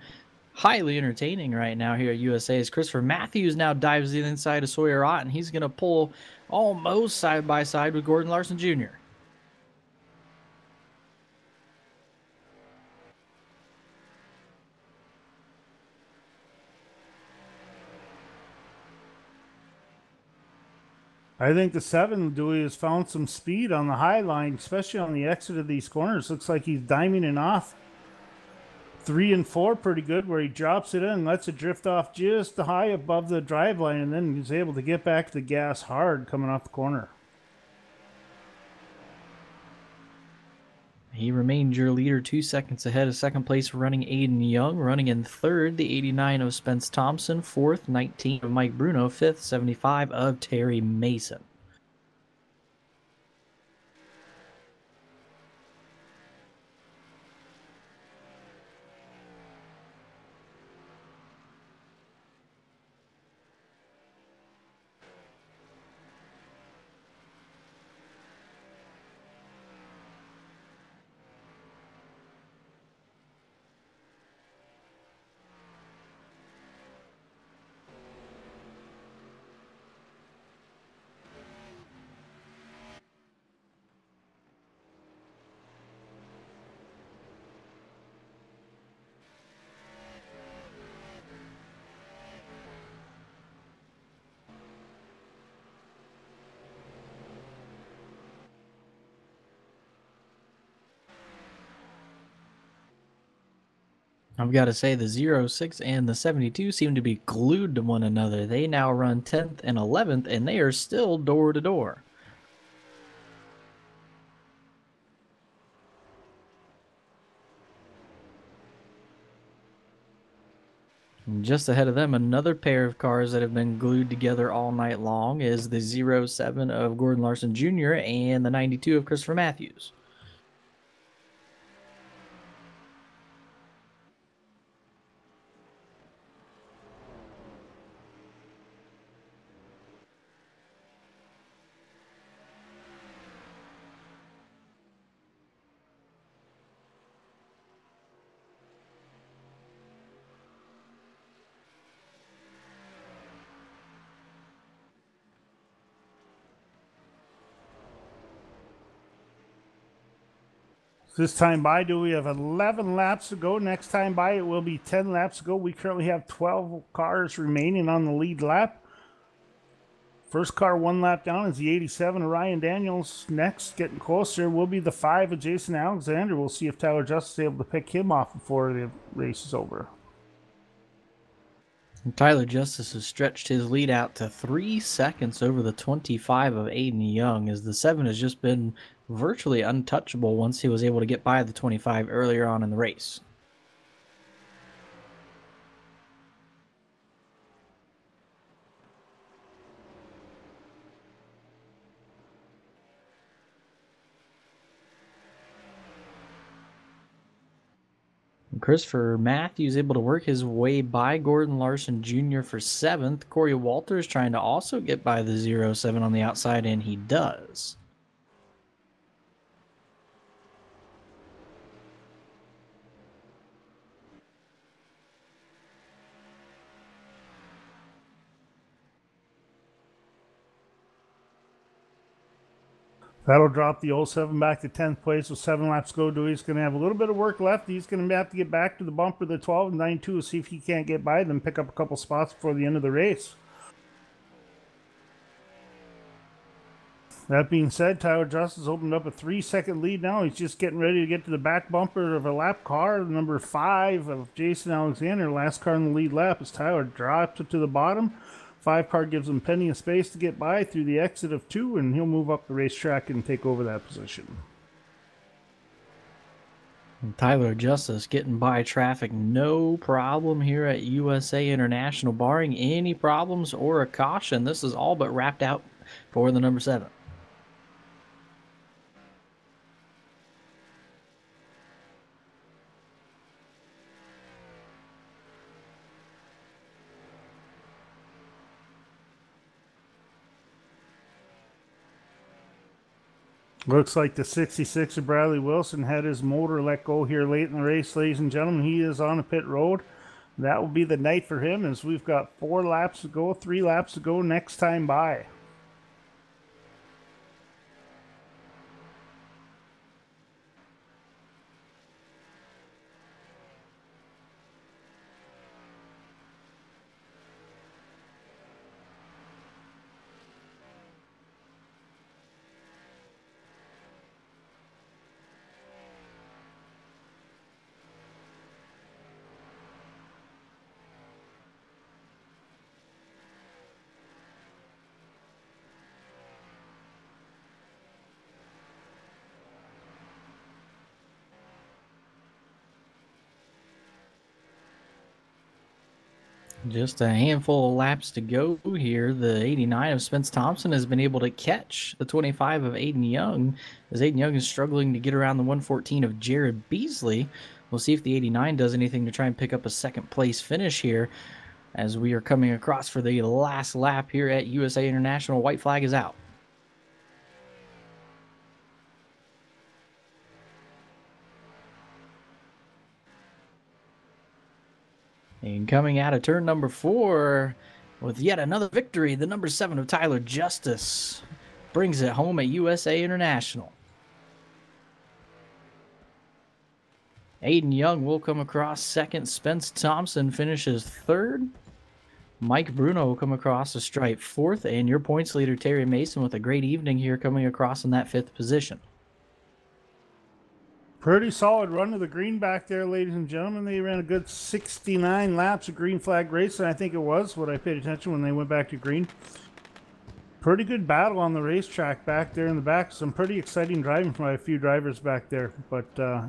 Highly entertaining right now here at USA as Christopher Matthews now dives in inside of Sawyer Ott, and he's going to pull almost side by side with Gordon Larson Jr. I think the 7, Dewey, has found some speed on the high line, especially on the exit of these corners. Looks like he's diming off 3 and 4 pretty good, where he drops it in, lets it drift off just high above the drive line, and then he's able to get back to the gas hard coming off the corner. He remained your leader 2 seconds ahead of second place running Aiden Young. Running in third, the 89 of Spence Thompson. Fourth, 19 of Mike Bruno. Fifth, 75 of Terry Mason. I've got to say the 06 and the 72 seem to be glued to one another. They now run 10th and 11th, and they are still door to door. And just ahead of them, another pair of cars that have been glued together all night long is the 07 of Gordon Larson Jr. and the 92 of Christopher Matthews. This time by, do we have 11 laps to go? Next time by, it will be 10 laps to go. We currently have 12 cars remaining on the lead lap. First car 1 lap down is the 87 of Ryan Daniels. Next, getting closer, will be the 5 of Jason Alexander. We'll see if Tyler Justice is able to pick him off before the race is over. And Tyler Justice has stretched his lead out to 3 seconds over the 25 of Aiden Young, as the 7 has just been virtually untouchable once he was able to get by the 25 earlier on in the race. Christopher Matthews able to work his way by Gordon Larson Jr. for 7th. Corey Walters trying to also get by the 07 on the outside, and he does. That'll drop the 07 back to 10th place with 7 laps to go. Dewey's going to have a little bit of work left. He's going to have to get back to the bumper, the 12 and 92, see if he can't get by them, pick up a couple spots before the end of the race. That being said, Tyler Justice opened up a 3-second lead now. He's just getting ready to get to the back bumper of a lap car, number 5 of Jason Alexander, last car in the lead lap, as Tyler drops it to the bottom. 5 car gives him plenty of space to get by through the exit of 2, and he'll move up the racetrack and take over that position. And Tyler Justice getting by traffic, no problem here at USA International, barring any problems or a caution. This is all but wrapped out for the number 7. Looks like the 66 of Bradley Wilson had his motor let go here late in the race, ladies and gentlemen. He is on the pit road. That will be the night for him, as we've got 4 laps to go, 3 laps to go next time by. Just a handful of laps to go here. The 89 of Spence Thompson has been able to catch the 25 of Aiden Young, as Aiden Young is struggling to get around the 114 of Jared Beasley. We'll see if the 89 does anything to try and pick up a second place finish here as we are coming across for the last lap here at USA International. White flag is out. And coming out of turn number 4 with yet another victory, the number 7 of Tyler Justice brings it home at USA International. Aiden Young will come across second. Spence Thompson finishes third. Mike Bruno will come across the stripe fourth. And your points leader, Terry Mason, with a great evening here coming across in that 5th position. Pretty solid run to the green back there, ladies and gentlemen. They ran a good 69 laps of green flag racing, I think it was, what I paid attention when they went back to green. Pretty good battle on the racetrack back there in the back. Some pretty exciting driving from a few drivers back there. But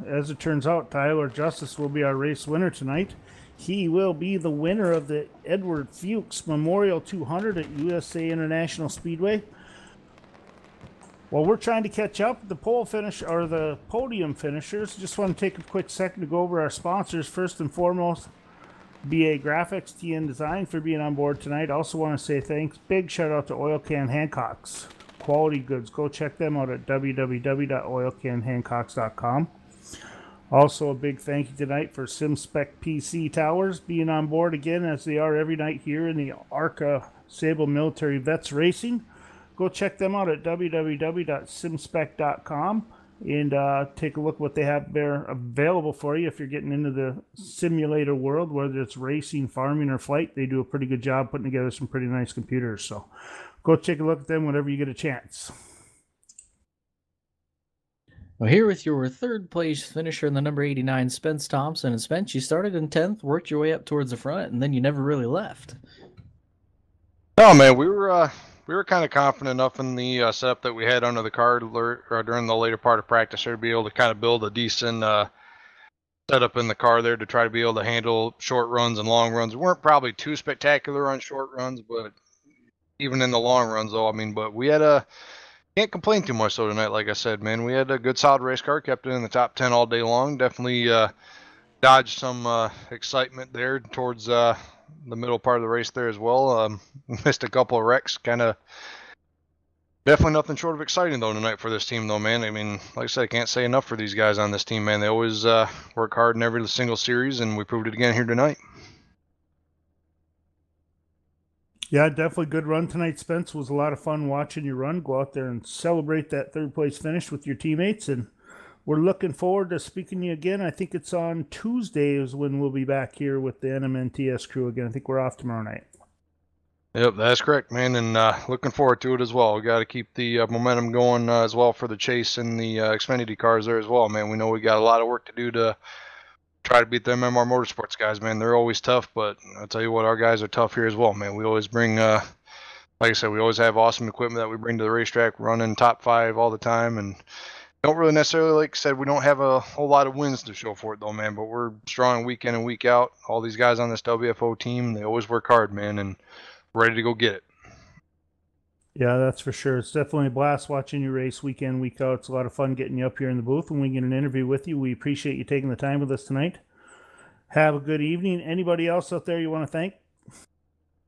as it turns out, Tyler Justice will be our race winner tonight. He will be the winner of the Edward Fuchs Memorial 200 at USA International Speedway. While we're trying to catch up, the the podium finishers, just want to take a quick second to go over our sponsors. First and foremost, BA Graphics, TN Design for being on board tonight. Also want to say thanks. Big shout out to Oil Can Hancocks. Quality goods. Go check them out at www.oilcanhancocks.com. Also a big thank you tonight for SimSpec PC Towers being on board again, as they are every night here in the ARCA Sable Military Vets Racing. Go check them out at www.simspec.com and take a look what they have there available for you if you're getting into the simulator world, whether it's racing, farming, or flight. They do a pretty good job putting together some pretty nice computers. So go take a look at them whenever you get a chance. Well, here with your 3rd place finisher in the number 89, Spence Thompson. And Spence, you started in 10th, worked your way up towards the front, and then you never really left. Oh man, we were kind of confident enough in the setup that we had under the car during the later part of practice there to be able to kind of build a decent setup in the car there to try to be able to handle short runs and long runs. We weren't probably too spectacular on short runs, but even in the long runs though, I mean, but we had can't complain too much though tonight. Like I said, man, we had a good solid race car, kept it in the top 10 all day long. Definitely dodged some excitement there towards the middle part of the race there as well. Missed a couple of wrecks. Kind of definitely nothing short of exciting though tonight for this team though, man. I mean, like I said, I can't say enough for these guys on this team, man. They always work hard in every single series, and we proved it again here tonight. Yeah, definitely good run tonight, Spence. It was a lot of fun watching you run. Go out there and celebrate that 3rd place finish with your teammates, and we're looking forward to speaking to you again. I think it's on Tuesday is when we'll be back here with the NMNTS crew again. I think we're off tomorrow night. Yep, that's correct, man, and looking forward to it as well. We got to keep the momentum going as well for the chase and the Xfinity cars there as well, man. We know we got a lot of work to do to try to beat the MMR Motorsports guys, man. They're always tough, but I'll tell you what, our guys are tough here as well, man. We always bring, like I said, we always have awesome equipment that we bring to the racetrack, running top 5 all the time, and don't really necessarily, like I said, we don't have a whole lot of wins to show for it though, man, but we're strong week in and week out. All these guys on this WFO team, they always work hard, man, and ready to go get it. Yeah, that's for sure. It's definitely a blast watching you race week in, week out. It's a lot of fun getting you up here in the booth when we get an interview with you. We appreciate you taking the time with us tonight. Have a good evening. Anybody else out there you want to thank?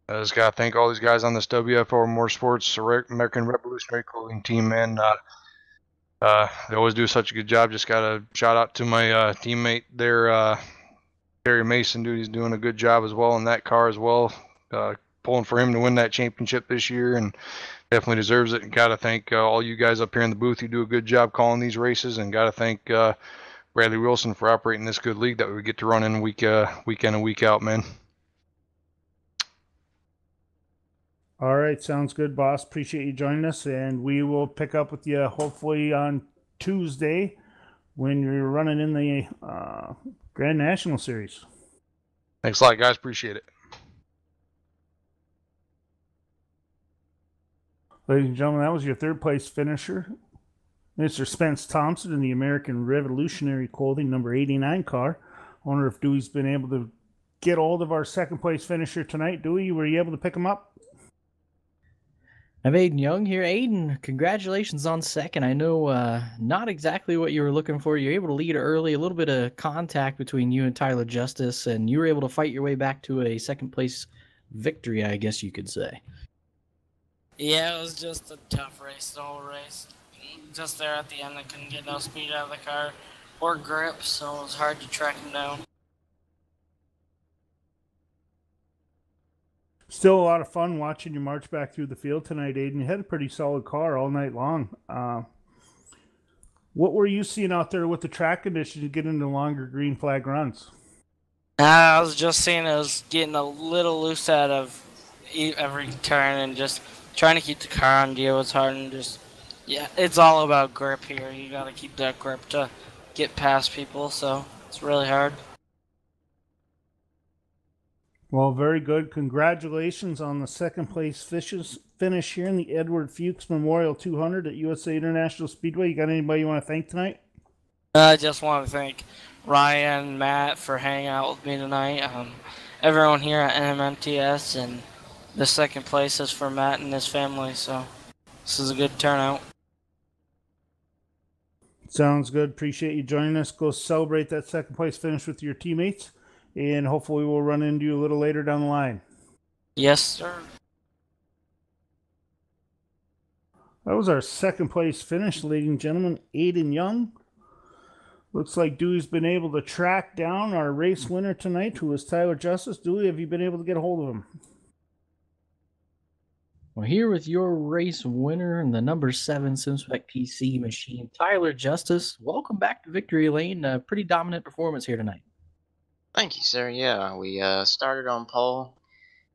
I just got to thank all these guys on this WFO Motorsports American Revolutionary Clothing team, man. They always do such a good job. Just got to shout out to my teammate there, Terry Mason, dude. He's doing a good job as well in that car as well. Pulling for him to win that championship this year, and definitely deserves it. And got to thank all you guys up here in the booth who do a good job calling these races, and got to thank Bradley Wilson for operating this good league that we get to run in week in and week out, man. All right, sounds good, boss. Appreciate you joining us, and we will pick up with you hopefully on Tuesday when you're running in the Grand National Series. Thanks a lot, guys. Appreciate it. Ladies and gentlemen, that was your 3rd place finisher, Mr. Spence Thompson, in the American Revolutionary Clothing number 89 car. I wonder if Dewey's been able to get hold of our second place finisher tonight. Dewey, were you able to pick him up? I'm Aiden Young here. Aiden, congratulations on second. I know not exactly what you were looking for. You're able to lead early, a little bit of contact between you and Tyler Justice, and you were able to fight your way back to a second place victory, I guess you could say. Yeah, it was just a tough race, the whole race. Just there at the end, I couldn't get no speed out of the car or grip, so it was hard to track him down. Still a lot of fun watching you march back through the field tonight, Aiden. You had a pretty solid car all night long. What were you seeing out there with the track conditions to get into longer green flag runs? I was just seeing it was getting a little loose out of every turn, and just trying to keep the car on gear was hard, and just, yeah, it's all about grip here. You gotta keep that grip to get past people, so it's really hard. Well, very good. Congratulations on the second place finish here in the Edward Fuchs Memorial 200 at USA International Speedway. You got anybody you want to thank tonight? I just want to thank Ryan and Matt for hanging out with me tonight. Everyone here at NMNTS, and the second place is for Matt and his family, so this is a good turnout. Sounds good. Appreciate you joining us. Go celebrate that second place finish with your teammates, and hopefully we'll run into you a little later down the line. Yes, sir. That was our second place finish, ladies and gentlemen. Aiden Young. Looks like Dewey's been able to track down our race winner tonight, who is Tyler Justice. Dewey, have you been able to get a hold of him? Well, here with your race winner and the number 7 SimSpec PC machine, Tyler Justice. Welcome back to Victory Lane. A pretty dominant performance here tonight. Thank you, sir. Yeah, we started on pole.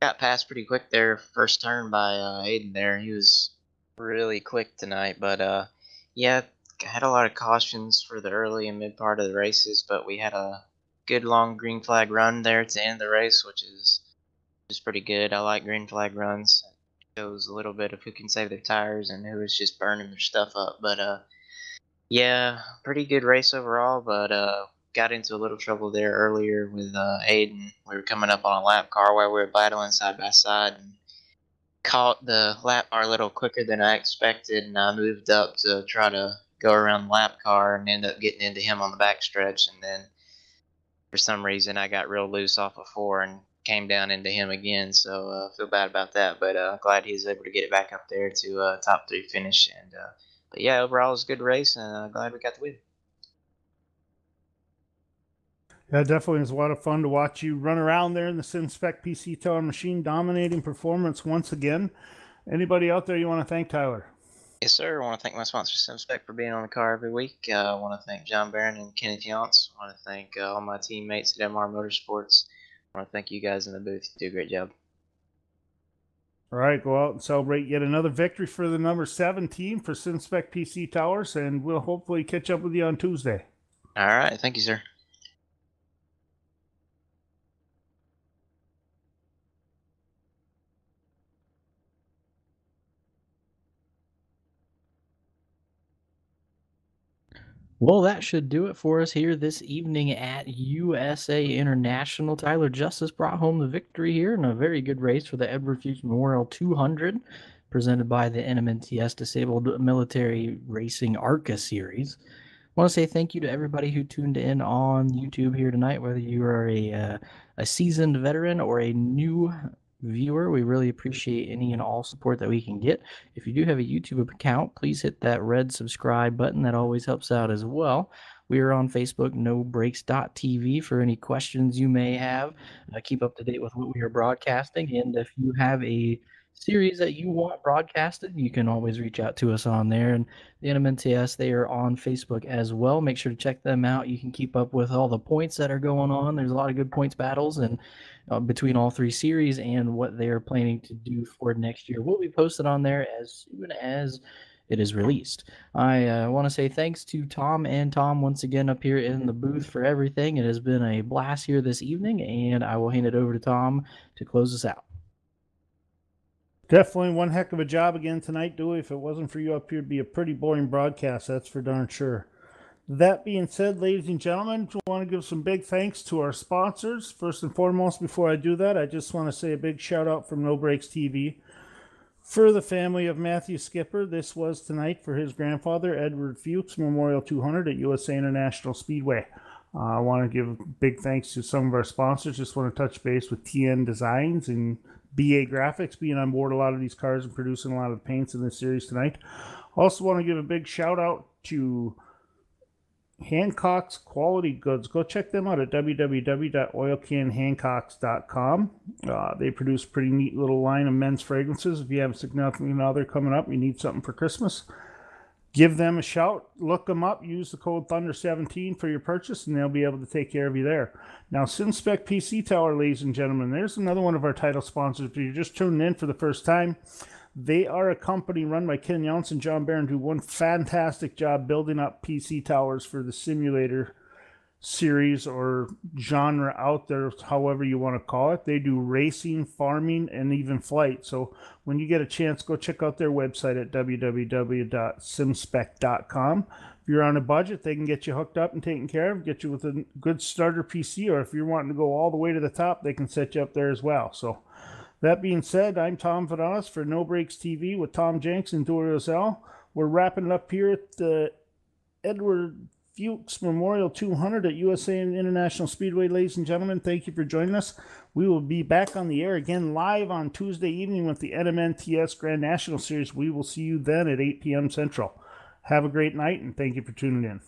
Got past pretty quick there, first turn by Aiden there. He was really quick tonight, but yeah, had a lot of cautions for the early and mid part of the races, but we had a good long green flag run there at the end of the race, which is pretty good. I like green flag runs. It shows a little bit of who can save their tires and who is just burning their stuff up. But yeah, pretty good race overall, but got into a little trouble there earlier with Aiden. We were coming up on a lap car while we were battling side by side, and caught the lap bar a little quicker than I expected, and I moved up to try to go around the lap car and end up getting into him on the back stretch, and then for some reason I got real loose off of 4 and came down into him again, so feel bad about that, but glad he was able to get it back up there to top 3 finish. And but yeah, overall it was a good race, and glad we got the win. Yeah, definitely was a lot of fun to watch you run around there in the SimSpec PC Tower machine, dominating performance once again. Anybody out there you want to thank, Tyler? Yes, sir. I want to thank my sponsor, SimSpec, for being on the car every week. I want to thank John Barron and Kenny Fiance. I want to thank all my teammates at MR Motorsports. I want to thank you guys in the booth. You do a great job. All right, go out and celebrate yet another victory for the number 7 team for SimSpec PC Towers, and we'll hopefully catch up with you on Tuesday. All right. Thank you, sir. Well, that should do it for us here this evening at USA International. Tyler Justice brought home the victory here in a very good race for the Edward Fuchs Memorial 200, presented by the NMNTS Disabled Military Racing ARCA Series. I want to say thank you to everybody who tuned in on YouTube here tonight, whether you are a seasoned veteran or a new viewer. We really appreciate any and all support that we can get. If you do have a YouTube account, please hit that red subscribe button. That always helps out as well. We are on Facebook, nobreaks.tv, for any questions you may have. Keep up to date with what we are broadcasting. And if you have a series that you want broadcasted, you can always reach out to us on there. And the NMNTS, they are on Facebook as well. Make sure to check them out. You can keep up with all the points that are going on. There's a lot of good points battles, and between all 3 series and what they're planning to do for next year will be posted on there as soon as it is released. I want to say thanks to Tom and Tom once again up here in the booth for everything. It has been a blast here this evening, and I will hand it over to Tom to close us out. Definitely one heck of a job again tonight, Dewey. If it wasn't for you up here, it'd be a pretty boring broadcast, that's for darn sure. That being said, ladies and gentlemen, I want to give some big thanks to our sponsors. First and foremost, before I do that, I just want to say a big shout out from No Breaks TV. For the family of Matthew Skipper, this was tonight for his grandfather, Edward Fuchs, Memorial 200 at USA International Speedway. I want to give big thanks to some of our sponsors. Just want to touch base with TN Designs and BA Graphics being on board a lot of these cars and producing a lot of the paints in this series tonight. Also want to give a big shout out to Hancock's Quality Goods. Go check them out at www.oilcanhancocks.com. They produce a pretty neat little line of men's fragrances. If you have a significant other coming up, you need something for Christmas, give them a shout. Look them up. Use the code Thunder17 for your purchase, and they'll be able to take care of you there. Now, SimSpec PC Tower, ladies and gentlemen, there's another one of our title sponsors. If you're just tuning in for the first time, they are a company run by Ken Younce and John Barron, who do one fantastic job building up PC towers for the simulator series or genre out there, however you want to call it. They do racing, farming, and even flight. So when you get a chance, go check out their website at www.simspec.com. If you're on a budget, they can get you hooked up and taken care of, get you with a good starter PC, or if you're wanting to go all the way to the top, they can set you up there as well. So that being said, I'm Tom Vadas for No Breaks TV with Tom Jenks and Dory Roselle. We're wrapping it up here at the Edward Fuchs Memorial 200 at USA International Speedway. Ladies and gentlemen, thank you for joining us. We will be back on the air again live on Tuesday evening with the NMNTS Grand National Series. We will see you then at 8 p.m. Central. Have a great night, and thank you for tuning in.